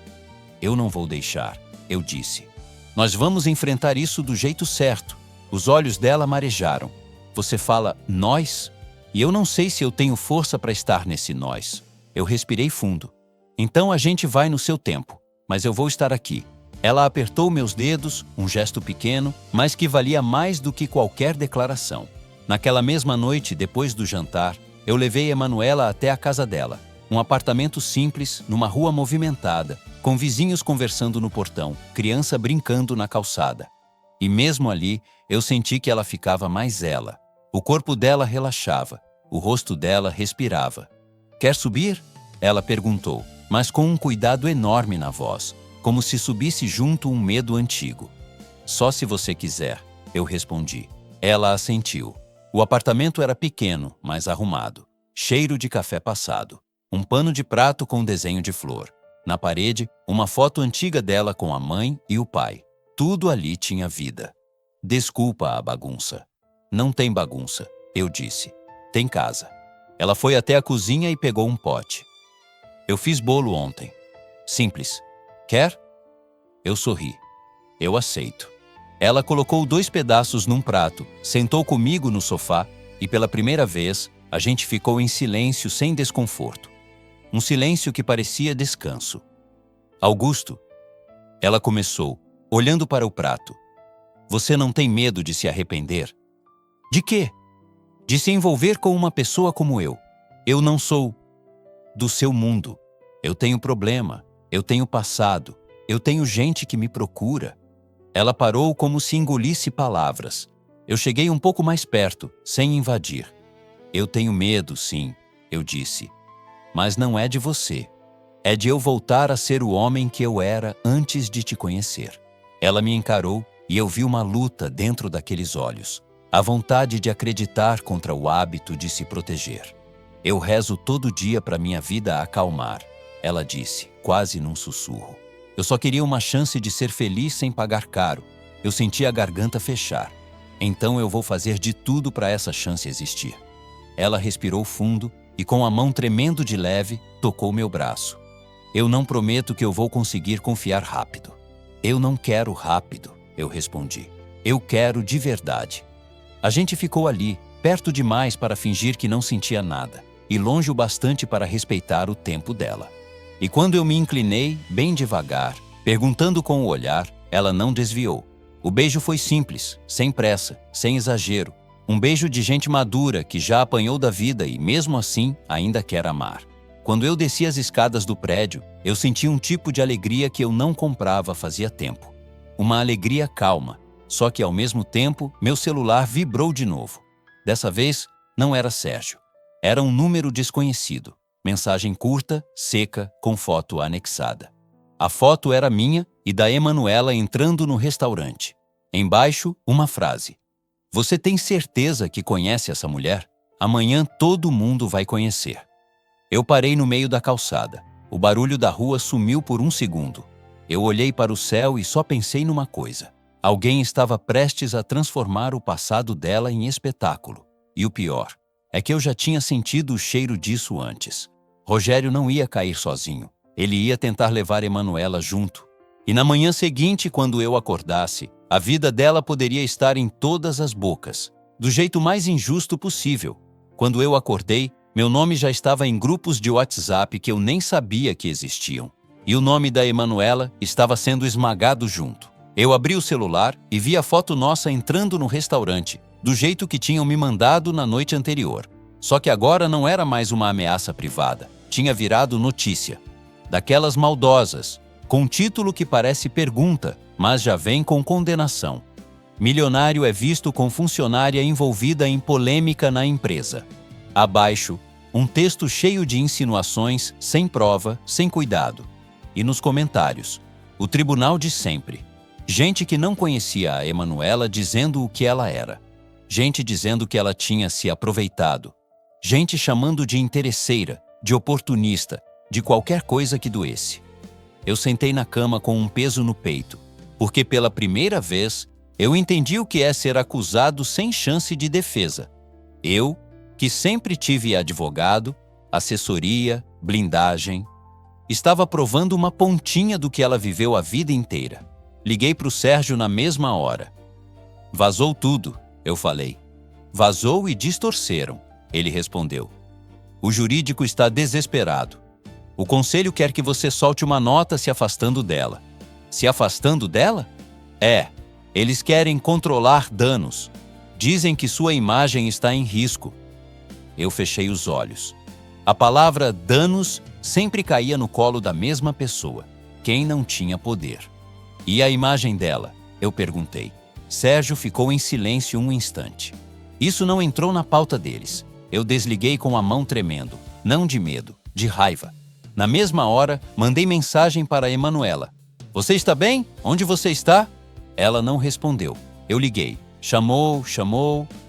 Eu não vou deixar, eu disse. Nós vamos enfrentar isso do jeito certo. Os olhos dela marejaram. Você fala nós? E eu não sei se eu tenho força para estar nesse nós. Eu respirei fundo. Então a gente vai no seu tempo, mas eu vou estar aqui. Ela apertou meus dedos, um gesto pequeno, mas que valia mais do que qualquer declaração. Naquela mesma noite, depois do jantar, eu levei Emanuela até a casa dela. Um apartamento simples, numa rua movimentada, com vizinhos conversando no portão, criança brincando na calçada. E mesmo ali, eu senti que ela ficava mais ela. O corpo dela relaxava, o rosto dela respirava. Quer subir? Ela perguntou, mas com um cuidado enorme na voz, como se subisse junto um medo antigo. Só se você quiser, eu respondi. Ela assentiu. O apartamento era pequeno, mas arrumado. Cheiro de café passado. Um pano de prato com desenho de flor. Na parede, uma foto antiga dela com a mãe e o pai. Tudo ali tinha vida. Desculpa a bagunça. Não tem bagunça, eu disse. Tem casa. Ela foi até a cozinha e pegou um pote. Eu fiz bolo ontem. Simples. Quer? Eu sorri. Eu aceito. Ela colocou 2 pedaços num prato, sentou comigo no sofá e pela primeira vez a gente ficou em silêncio sem desconforto. Um silêncio que parecia descanso. Augusto, ela começou, olhando para o prato. Você não tem medo de se arrepender? De quê? De se envolver com uma pessoa como eu. Eu não sou do seu mundo. Eu tenho problema, eu tenho passado, eu tenho gente que me procura. Ela parou como se engolisse palavras. Eu cheguei um pouco mais perto, sem invadir. Eu tenho medo, sim, eu disse. Mas não é de você. É de eu voltar a ser o homem que eu era antes de te conhecer. Ela me encarou e eu vi uma luta dentro daqueles olhos. A vontade de acreditar contra o hábito de se proteger. Eu rezo todo dia para minha vida acalmar, ela disse, quase num sussurro. Eu só queria uma chance de ser feliz sem pagar caro. Eu senti a garganta fechar. Então eu vou fazer de tudo para essa chance existir. Ela respirou fundo e com a mão tremendo de leve, tocou meu braço. Eu não prometo que eu vou conseguir confiar rápido. Eu não quero rápido, eu respondi. Eu quero de verdade. A gente ficou ali, perto demais para fingir que não sentia nada, e longe o bastante para respeitar o tempo dela. E quando eu me inclinei, bem devagar, perguntando com o olhar, ela não desviou. O beijo foi simples, sem pressa, sem exagero. Um beijo de gente madura que já apanhou da vida e, mesmo assim, ainda quer amar. Quando eu desci as escadas do prédio, eu senti um tipo de alegria que eu não comprava fazia tempo. Uma alegria calma, só que ao mesmo tempo, meu celular vibrou de novo. Dessa vez, não era Sérgio. Era um número desconhecido. Mensagem curta, seca, com foto anexada. A foto era minha e da Emanuela entrando no restaurante. Embaixo, uma frase. Você tem certeza que conhece essa mulher? Amanhã todo mundo vai conhecer. Eu parei no meio da calçada. O barulho da rua sumiu por um segundo. Eu olhei para o céu e só pensei numa coisa. Alguém estava prestes a transformar o passado dela em espetáculo. E o pior é que eu já tinha sentido o cheiro disso antes. Rogério não ia cair sozinho. Ele ia tentar levar Emanuela junto. E na manhã seguinte, quando eu acordasse, a vida dela poderia estar em todas as bocas, do jeito mais injusto possível. Quando eu acordei, meu nome já estava em grupos de WhatsApp que eu nem sabia que existiam. E o nome da Emanuela estava sendo esmagado junto. Eu abri o celular e vi a foto nossa entrando no restaurante, do jeito que tinham me mandado na noite anterior. Só que agora não era mais uma ameaça privada. Tinha virado notícia. Daquelas maldosas, com título que parece pergunta, mas já vem com condenação. Milionário é visto com funcionária envolvida em polêmica na empresa. Abaixo, um texto cheio de insinuações, sem prova, sem cuidado. E nos comentários, o tribunal de sempre. Gente que não conhecia a Emanuela dizendo o que ela era. Gente dizendo que ela tinha se aproveitado. Gente chamando de interesseira, de oportunista, de qualquer coisa que doesse. Eu sentei na cama com um peso no peito, porque pela primeira vez eu entendi o que é ser acusado sem chance de defesa. Eu, que sempre tive advogado, assessoria, blindagem, estava provando uma pontinha do que ela viveu a vida inteira. Liguei para o Sérgio na mesma hora. Vazou tudo, eu falei. Vazou e distorceram, ele respondeu. O jurídico está desesperado. O conselho quer que você solte uma nota se afastando dela. Se afastando dela? É. Eles querem controlar danos. Dizem que sua imagem está em risco. Eu fechei os olhos. A palavra danos sempre caía no colo da mesma pessoa, quem não tinha poder. E a imagem dela? Eu perguntei. Sérgio ficou em silêncio um instante. Isso não entrou na pauta deles. Eu desliguei com a mão tremendo, não de medo, de raiva. Na mesma hora, mandei mensagem para a Emanuela. Você está bem? Onde você está? Ela não respondeu. Eu liguei. Chamou,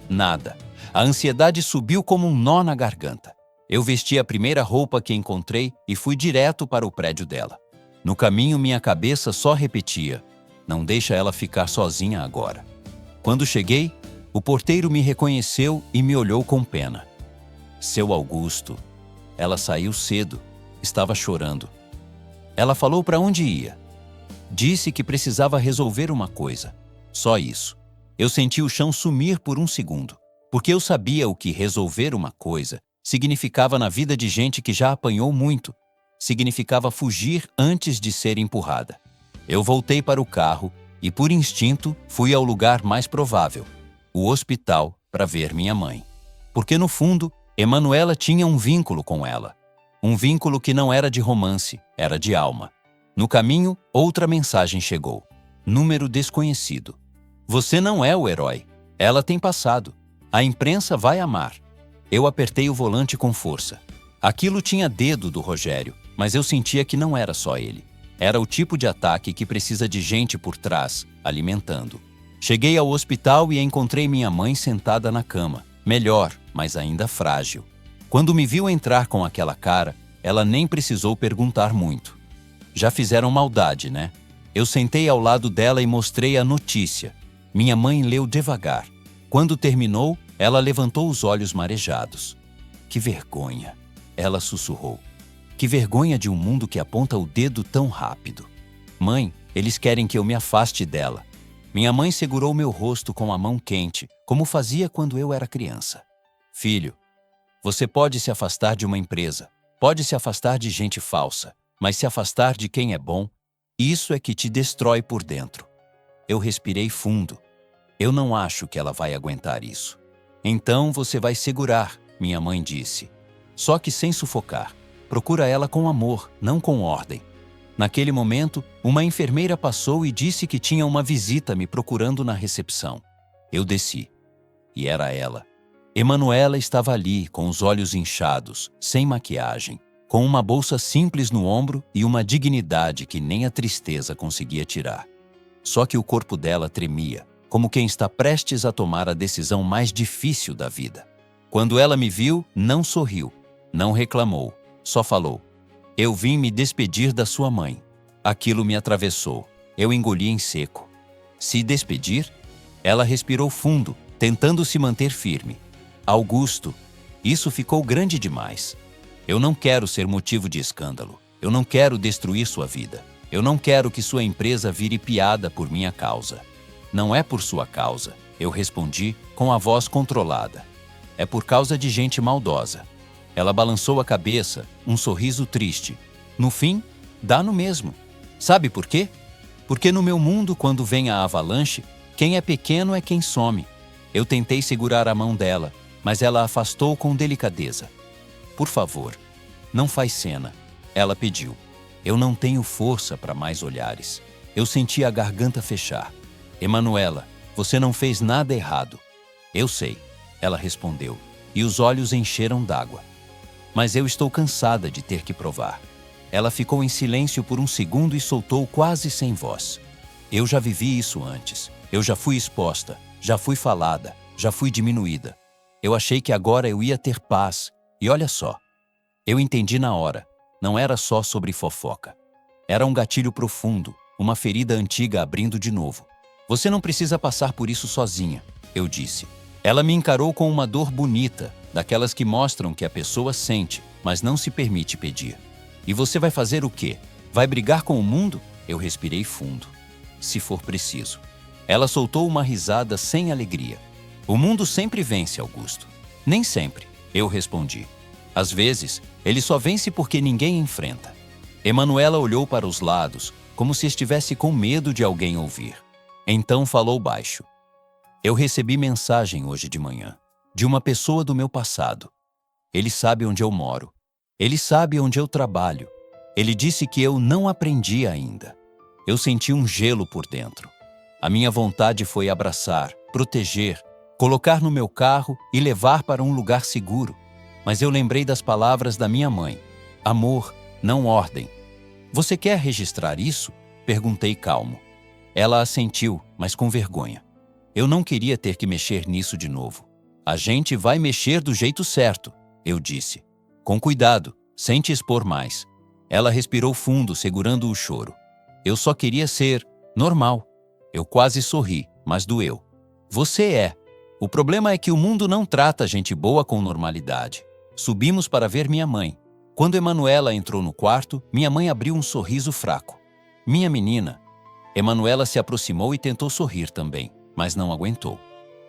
nada. A ansiedade subiu como um nó na garganta. Eu vesti a primeira roupa que encontrei e fui direto para o prédio dela. No caminho, minha cabeça só repetia: não deixa ela ficar sozinha agora. Quando cheguei, o porteiro me reconheceu e me olhou com pena. Seu Augusto. Ela saiu cedo. Estava chorando. Ela falou para onde ia. Disse que precisava resolver uma coisa. Só isso. Eu senti o chão sumir por um segundo, porque eu sabia o que resolver uma coisa significava na vida de gente que já apanhou muito. Significava fugir antes de ser empurrada. Eu voltei para o carro e, por instinto, fui ao lugar mais provável, o hospital, para ver minha mãe. Porque, no fundo, Emanuela tinha um vínculo com ela. Um vínculo que não era de romance, era de alma. No caminho, outra mensagem chegou. Número desconhecido. Você não é o herói. Ela tem passado. A imprensa vai amar. Eu apertei o volante com força. Aquilo tinha dedo do Rogério, mas eu sentia que não era só ele. Era o tipo de ataque que precisa de gente por trás, alimentando. Cheguei ao hospital e encontrei minha mãe sentada na cama. Melhor, mas ainda frágil. Quando me viu entrar com aquela cara, ela nem precisou perguntar muito. Já fizeram maldade, né? Eu sentei ao lado dela e mostrei a notícia. Minha mãe leu devagar. Quando terminou, ela levantou os olhos marejados. Que vergonha, ela sussurrou. Que vergonha de um mundo que aponta o dedo tão rápido. Mãe, eles querem que eu me afaste dela. Minha mãe segurou meu rosto com a mão quente, como fazia quando eu era criança. Filho, você pode se afastar de uma empresa, pode se afastar de gente falsa, mas se afastar de quem é bom, isso é que te destrói por dentro. Eu respirei fundo. Eu não acho que ela vai aguentar isso. Então você vai segurar, minha mãe disse. Só que sem sufocar. procura ela com amor, não com ordem. Naquele momento, uma enfermeira passou e disse que tinha uma visita me procurando na recepção. Eu desci. E era ela. Emanuela estava ali, com os olhos inchados, sem maquiagem, com uma bolsa simples no ombro e uma dignidade que nem a tristeza conseguia tirar. Só que o corpo dela tremia, como quem está prestes a tomar a decisão mais difícil da vida. Quando ela me viu, não sorriu, não reclamou, só falou: "Eu vim me despedir da sua mãe." Aquilo me atravessou. Eu engoli em seco. Se despedir? Ela respirou fundo, tentando se manter firme. "Augusto, isso ficou grande demais. Eu não quero ser motivo de escândalo. Eu não quero destruir sua vida. Eu não quero que sua empresa vire piada por minha causa." "Não é por sua causa", eu respondi com a voz controlada. "É por causa de gente maldosa." Ela balançou a cabeça, um sorriso triste. "No fim, dá no mesmo. Sabe por quê? Porque no meu mundo, quando vem a avalanche, quem é pequeno é quem some." Eu tentei segurar a mão dela, mas ela afastou com delicadeza. "Por favor, não faz cena", ela pediu. Eu não tenho força para mais olhares. Eu senti a garganta fechar. "Emanuela, você não fez nada errado." "Eu sei", ela respondeu, e os olhos encheram d'água. "Mas eu estou cansada de ter que provar." Ela ficou em silêncio por um segundo e soltou quase sem voz. "Eu já vivi isso antes. Eu já fui exposta, já fui falada, já fui diminuída. Eu achei que agora eu ia ter paz. E olha só." Eu entendi na hora. Não era só sobre fofoca. Era um gatilho profundo, uma ferida antiga abrindo de novo. "Você não precisa passar por isso sozinha", eu disse. Ela me encarou com uma dor bonita, daquelas que mostram que a pessoa sente, mas não se permite pedir. "E você vai fazer o quê? Vai brigar com o mundo?" Eu respirei fundo. "Se for preciso." Ela soltou uma risada sem alegria. "O mundo sempre vence, Augusto." "Nem sempre", eu respondi. "Às vezes, ele só vence porque ninguém enfrenta." Emanuela olhou para os lados, como se estivesse com medo de alguém ouvir. Então falou baixo. "Eu recebi mensagem hoje de manhã, de uma pessoa do meu passado. Ele sabe onde eu moro. Ele sabe onde eu trabalho. Ele disse que eu não aprendi ainda." Eu senti um gelo por dentro. A minha vontade foi abraçar, proteger, colocar no meu carro e levar para um lugar seguro. Mas eu lembrei das palavras da minha mãe. "Amor, não ordem." "Você quer registrar isso?" perguntei calmo. Ela assentiu, mas com vergonha. Eu não queria ter que mexer nisso de novo. "A gente vai mexer do jeito certo", eu disse. "Com cuidado, sem te expor mais." Ela respirou fundo, segurando o choro. "Eu só queria ser normal." Eu quase sorri, mas doeu. "Você é. O problema é que o mundo não trata gente boa com normalidade." Subimos para ver minha mãe. Quando Emanuela entrou no quarto, minha mãe abriu um sorriso fraco. "Minha menina." Emanuela se aproximou e tentou sorrir também, mas não aguentou.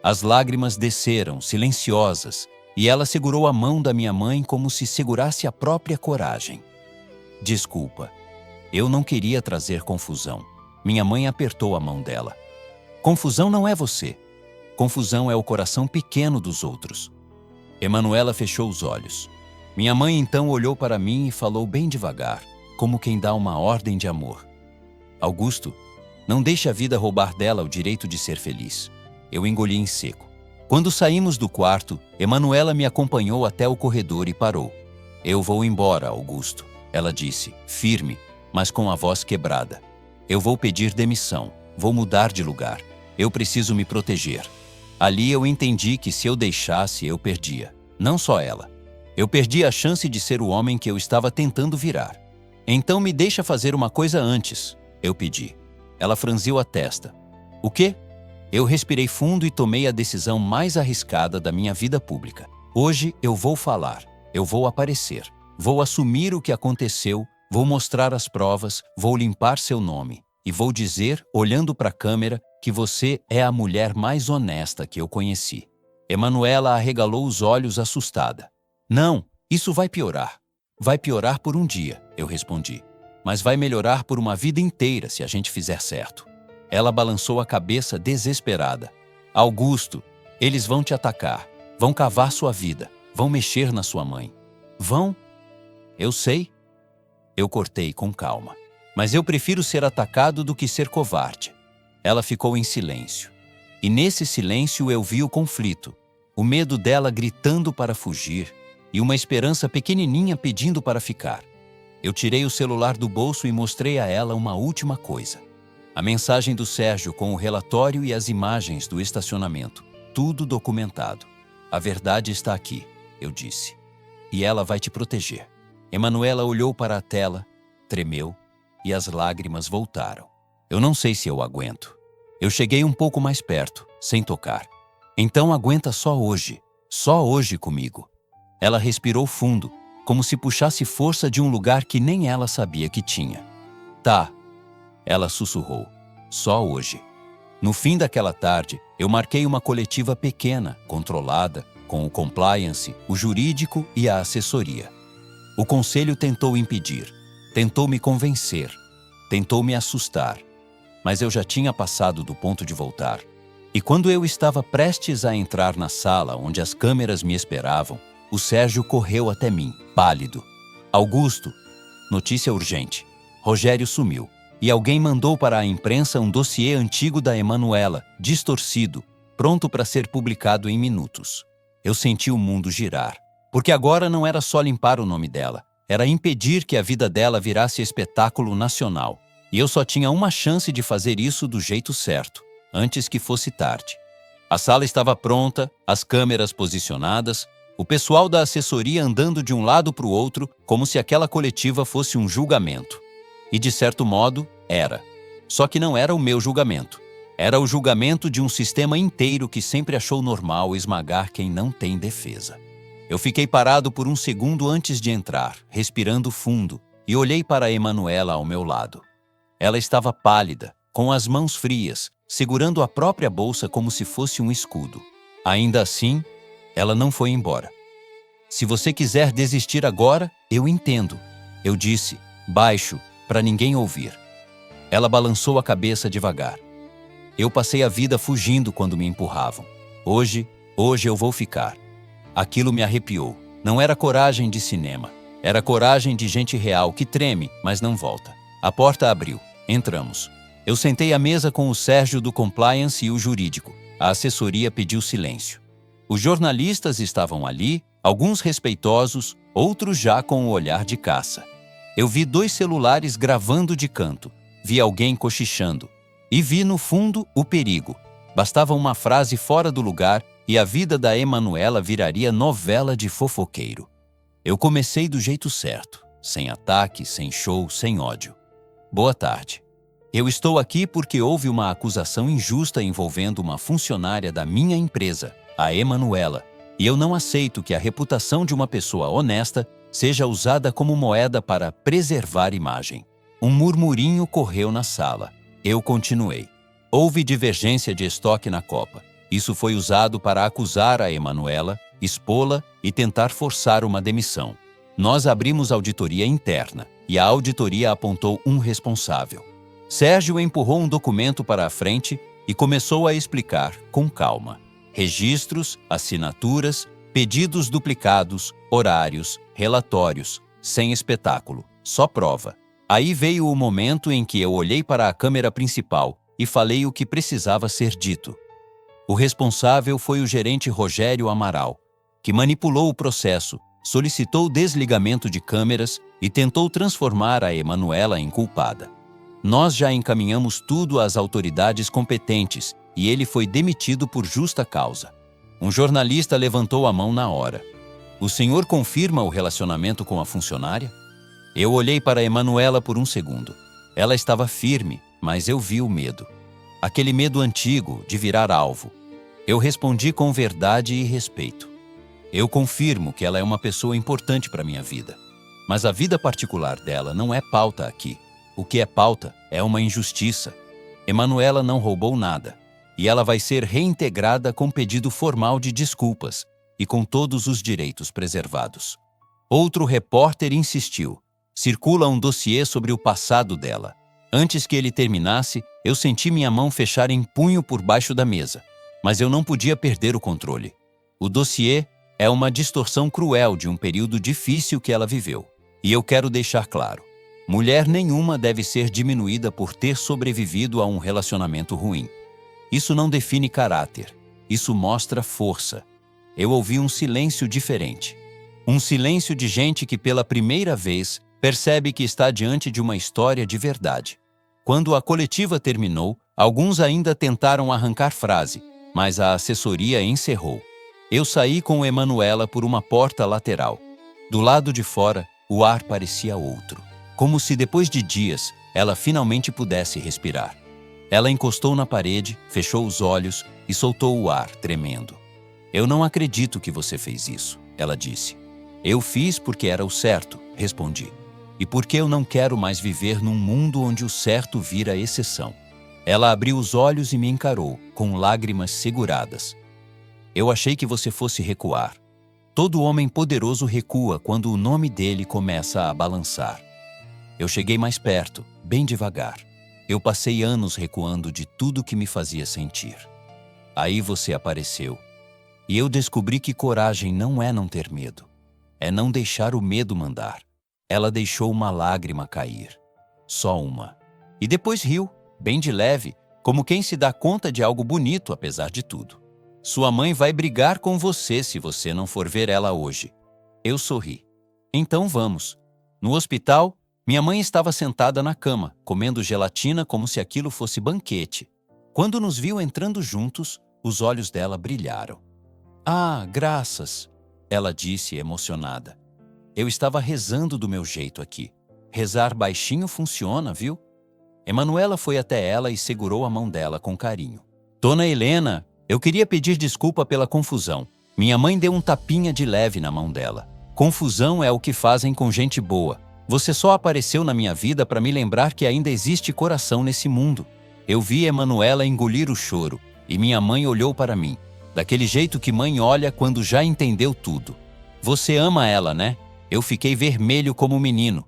As lágrimas desceram, silenciosas, e ela segurou a mão da minha mãe como se segurasse a própria coragem. "Desculpa. Eu não queria trazer confusão." Minha mãe apertou a mão dela. "Confusão não é você. Confusão é o coração pequeno dos outros." Emanuela fechou os olhos. Minha mãe então olhou para mim e falou bem devagar, como quem dá uma ordem de amor. "Augusto, não deixe a vida roubar dela o direito de ser feliz." Eu engoli em seco. Quando saímos do quarto, Emanuela me acompanhou até o corredor e parou. "Eu vou embora, Augusto," ela disse, firme, mas com a voz quebrada. "Eu vou pedir demissão, vou mudar de lugar. Eu preciso me proteger." Ali eu entendi que se eu deixasse, eu perdia. Não só ela. Eu perdi a chance de ser o homem que eu estava tentando virar. "Então me deixa fazer uma coisa antes," eu pedi. Ela franziu a testa. "O quê?" Eu respirei fundo e tomei a decisão mais arriscada da minha vida pública. Hoje eu vou falar, eu vou aparecer, vou assumir o que aconteceu, vou mostrar as provas, vou limpar seu nome e vou dizer, olhando para a câmera, que você é a mulher mais honesta que eu conheci. Emanuela arregalou os olhos assustada. "Não, isso vai piorar." "Vai piorar por um dia," eu respondi. "Mas vai melhorar por uma vida inteira se a gente fizer certo." Ela balançou a cabeça desesperada. "Augusto, eles vão te atacar, vão cavar sua vida, vão mexer na sua mãe." "Vão?" Eu sei. Eu cortei com calma. Mas eu prefiro ser atacado do que ser covarde. Ela ficou em silêncio. E nesse silêncio eu vi o conflito, o medo dela gritando para fugir e uma esperança pequenininha pedindo para ficar. Eu tirei o celular do bolso e mostrei a ela uma última coisa. A mensagem do Sérgio com o relatório e as imagens do estacionamento, tudo documentado. A verdade está aqui, eu disse. E ela vai te proteger. Emanuela olhou para a tela, tremeu e as lágrimas voltaram. Eu não sei se eu aguento. Eu cheguei um pouco mais perto, sem tocar. Então aguenta só hoje comigo. Ela respirou fundo, como se puxasse força de um lugar que nem ela sabia que tinha. Tá, ela sussurrou, só hoje. No fim daquela tarde, eu marquei uma coletiva pequena, controlada, com o compliance, o jurídico e a assessoria. O conselho tentou impedir, tentou me convencer, tentou me assustar. Mas eu já tinha passado do ponto de voltar. E quando eu estava prestes a entrar na sala onde as câmeras me esperavam, o Sérgio correu até mim, pálido. Augusto, notícia urgente. Rogério sumiu. E alguém mandou para a imprensa um dossiê antigo da Emanuela, distorcido, pronto para ser publicado em minutos. Eu senti o mundo girar. Porque agora não era só limpar o nome dela, era impedir que a vida dela virasse espetáculo nacional. E eu só tinha uma chance de fazer isso do jeito certo, antes que fosse tarde. A sala estava pronta, as câmeras posicionadas, o pessoal da assessoria andando de um lado para o outro, como se aquela coletiva fosse um julgamento. E de certo modo, era. Só que não era o meu julgamento. Era o julgamento de um sistema inteiro que sempre achou normal esmagar quem não tem defesa. Eu fiquei parado por um segundo antes de entrar, respirando fundo, e olhei para a Emanuela ao meu lado. Ela estava pálida, com as mãos frias, segurando a própria bolsa como se fosse um escudo. Ainda assim, ela não foi embora. Se você quiser desistir agora, eu entendo, eu disse, baixo, para ninguém ouvir. Ela balançou a cabeça devagar. Eu passei a vida fugindo quando me empurravam. Hoje eu vou ficar. Aquilo me arrepiou. Não era coragem de cinema. Era coragem de gente real que treme, mas não volta. A porta abriu. Entramos. Eu sentei à mesa com o Sérgio do compliance e o jurídico. A assessoria pediu silêncio. Os jornalistas estavam ali, alguns respeitosos, outros já com o olhar de caça. Eu vi 2 celulares gravando de canto. Vi alguém cochichando. E vi no fundo o perigo. Bastava uma frase fora do lugar e a vida da Emanuela viraria novela de fofoqueiro. Eu comecei do jeito certo, sem ataque, sem show, sem ódio. Boa tarde. Eu estou aqui porque houve uma acusação injusta envolvendo uma funcionária da minha empresa, a Emanuela, e eu não aceito que a reputação de uma pessoa honesta seja usada como moeda para preservar imagem. Um murmurinho correu na sala. Eu continuei. Houve divergência de estoque na Copa. Isso foi usado para acusar a Emanuela, expô-la e tentar forçar uma demissão. Nós abrimos auditoria interna e a auditoria apontou um responsável. Sérgio empurrou um documento para a frente e começou a explicar, com calma. Registros, assinaturas, pedidos duplicados, horários, relatórios, sem espetáculo, só prova. Aí veio o momento em que eu olhei para a câmera principal e falei o que precisava ser dito. O responsável foi o gerente Rogério Amaral, que manipulou o processo, solicitou o desligamento de câmeras e tentou transformar a Emanuela em culpada. Nós já encaminhamos tudo às autoridades competentes e ele foi demitido por justa causa. Um jornalista levantou a mão na hora. O senhor confirma o relacionamento com a funcionária? Eu olhei para a Emanuela por um segundo. Ela estava firme, mas eu vi o medo. Aquele medo antigo de virar alvo. Eu respondi com verdade e respeito. Eu confirmo que ela é uma pessoa importante para minha vida. Mas a vida particular dela não é pauta aqui. O que é pauta é uma injustiça. Emanuela não roubou nada. E ela vai ser reintegrada com pedido formal de desculpas e com todos os direitos preservados. Outro repórter insistiu. Circula um dossiê sobre o passado dela. Antes que ele terminasse, eu senti minha mão fechar em punho por baixo da mesa. Mas eu não podia perder o controle. O dossiê é uma distorção cruel de um período difícil que ela viveu. E eu quero deixar claro: mulher nenhuma deve ser diminuída por ter sobrevivido a um relacionamento ruim. Isso não define caráter, isso mostra força. Eu ouvi um silêncio diferente. Um silêncio de gente que pela primeira vez percebe que está diante de uma história de verdade. Quando a coletiva terminou, alguns ainda tentaram arrancar frase, mas a assessoria encerrou. Eu saí com Emanuela por uma porta lateral. Do lado de fora, o ar parecia outro. Como se depois de dias, ela finalmente pudesse respirar. Ela encostou na parede, fechou os olhos e soltou o ar, tremendo. Eu não acredito que você fez isso, ela disse. Eu fiz porque era o certo, respondi. E porque eu não quero mais viver num mundo onde o certo vira exceção. Ela abriu os olhos e me encarou, com lágrimas seguradas. Eu achei que você fosse recuar. Todo homem poderoso recua quando o nome dele começa a balançar. Eu cheguei mais perto, bem devagar. Eu passei anos recuando de tudo que me fazia sentir. Aí você apareceu. E eu descobri que coragem não é não ter medo. É não deixar o medo mandar. Ela deixou uma lágrima cair. Só uma. E depois riu, bem de leve, como quem se dá conta de algo bonito apesar de tudo. Sua mãe vai brigar com você se você não for ver ela hoje. Eu sorri. Então vamos. No hospital, minha mãe estava sentada na cama, comendo gelatina como se aquilo fosse banquete. Quando nos viu entrando juntos, os olhos dela brilharam. Ah, graças, ela disse emocionada. Eu estava rezando do meu jeito aqui. Rezar baixinho funciona, viu? Emanuela foi até ela e segurou a mão dela com carinho. Dona Helena, eu queria pedir desculpa pela confusão. Minha mãe deu um tapinha de leve na mão dela. Confusão é o que fazem com gente boa. Você só apareceu na minha vida para me lembrar que ainda existe coração nesse mundo. Eu vi Emanuela engolir o choro e minha mãe olhou para mim, daquele jeito que mãe olha quando já entendeu tudo. Você ama ela, né? Eu fiquei vermelho como um menino.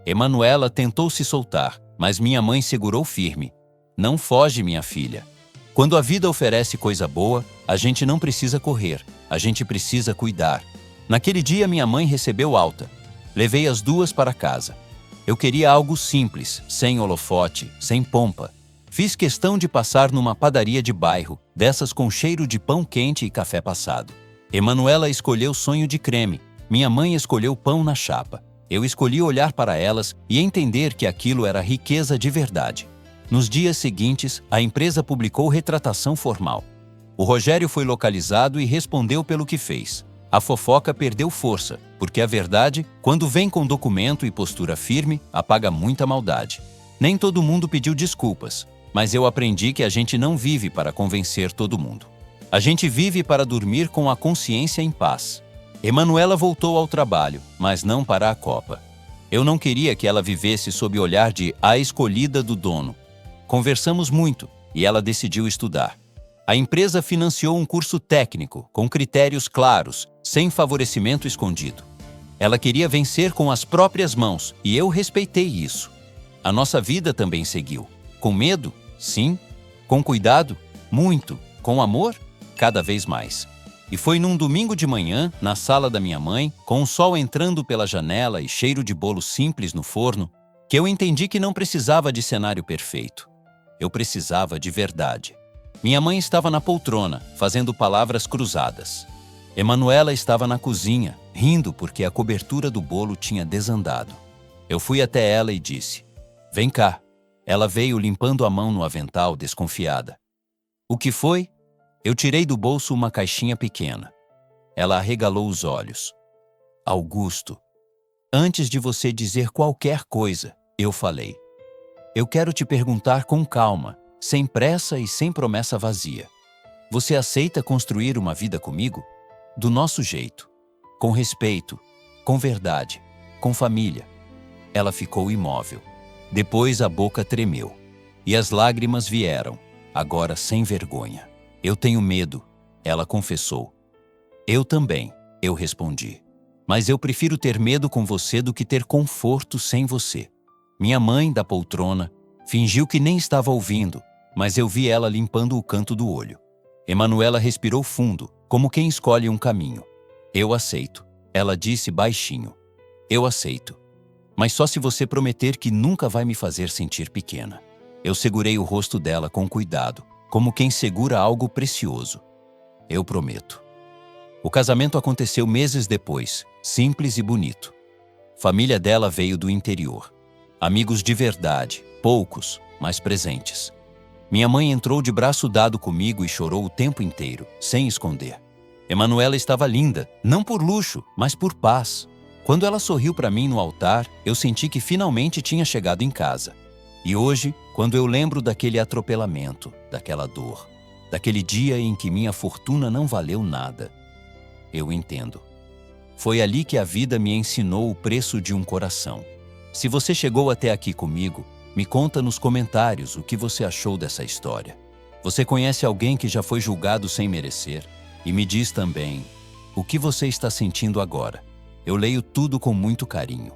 Emanuela tentou se soltar, mas minha mãe segurou firme. Não foge, minha filha. Quando a vida oferece coisa boa, a gente não precisa correr, a gente precisa cuidar. Naquele dia minha mãe recebeu alta. Levei as duas para casa. Eu queria algo simples, sem holofote, sem pompa. Fiz questão de passar numa padaria de bairro, dessas com cheiro de pão quente e café passado. Emanuela escolheu sonho de creme. Minha mãe escolheu pão na chapa. Eu escolhi olhar para elas e entender que aquilo era riqueza de verdade. Nos dias seguintes, a empresa publicou retratação formal. O Rogério foi localizado e respondeu pelo que fez. A fofoca perdeu força, porque a verdade, quando vem com documento e postura firme, apaga muita maldade. Nem todo mundo pediu desculpas, mas eu aprendi que a gente não vive para convencer todo mundo. A gente vive para dormir com a consciência em paz. Emanuela voltou ao trabalho, mas não para a Copa. Eu não queria que ela vivesse sob o olhar de a escolhida do dono. Conversamos muito e ela decidiu estudar. A empresa financiou um curso técnico, com critérios claros, sem favorecimento escondido. Ela queria vencer com as próprias mãos e eu respeitei isso. A nossa vida também seguiu. Com medo? Sim. Com cuidado? Muito. Com amor? Cada vez mais. E foi num domingo de manhã, na sala da minha mãe, com o sol entrando pela janela e cheiro de bolo simples no forno, que eu entendi que não precisava de cenário perfeito. Eu precisava de verdade. Minha mãe estava na poltrona, fazendo palavras cruzadas. Emanuela estava na cozinha, rindo porque a cobertura do bolo tinha desandado. Eu fui até ela e disse: "Vem cá." Ela veio limpando a mão no avental, desconfiada. "O que foi?" Eu tirei do bolso uma caixinha pequena. Ela arregalou os olhos. "Augusto, antes de você dizer qualquer coisa, eu falei. Eu quero te perguntar com calma, sem pressa e sem promessa vazia. Você aceita construir uma vida comigo? Do nosso jeito. Com respeito, com verdade, com família." Ela ficou imóvel. Depois a boca tremeu. E as lágrimas vieram, agora sem vergonha. "Eu tenho medo", ela confessou. "Eu também", eu respondi. "Mas eu prefiro ter medo com você do que ter conforto sem você." Minha mãe, da poltrona, fingiu que nem estava ouvindo, mas eu vi ela limpando o canto do olho. Emanuela respirou fundo, como quem escolhe um caminho. "Eu aceito", ela disse baixinho. "Eu aceito." mas só se você prometer que nunca vai me fazer sentir pequena. Eu segurei o rosto dela com cuidado, como quem segura algo precioso. Eu prometo. O casamento aconteceu meses depois, simples e bonito. Família dela veio do interior. Amigos de verdade, poucos, mas presentes. Minha mãe entrou de braço dado comigo e chorou o tempo inteiro, sem esconder. Emanuela estava linda, não por luxo, mas por paz. Quando ela sorriu para mim no altar, eu senti que finalmente tinha chegado em casa. E hoje, quando eu lembro daquele atropelamento, daquela dor, daquele dia em que minha fortuna não valeu nada, eu entendo. Foi ali que a vida me ensinou o preço de um coração. Se você chegou até aqui comigo, me conta nos comentários o que você achou dessa história. Você conhece alguém que já foi julgado sem merecer? E me diz também o que você está sentindo agora. Eu leio tudo com muito carinho.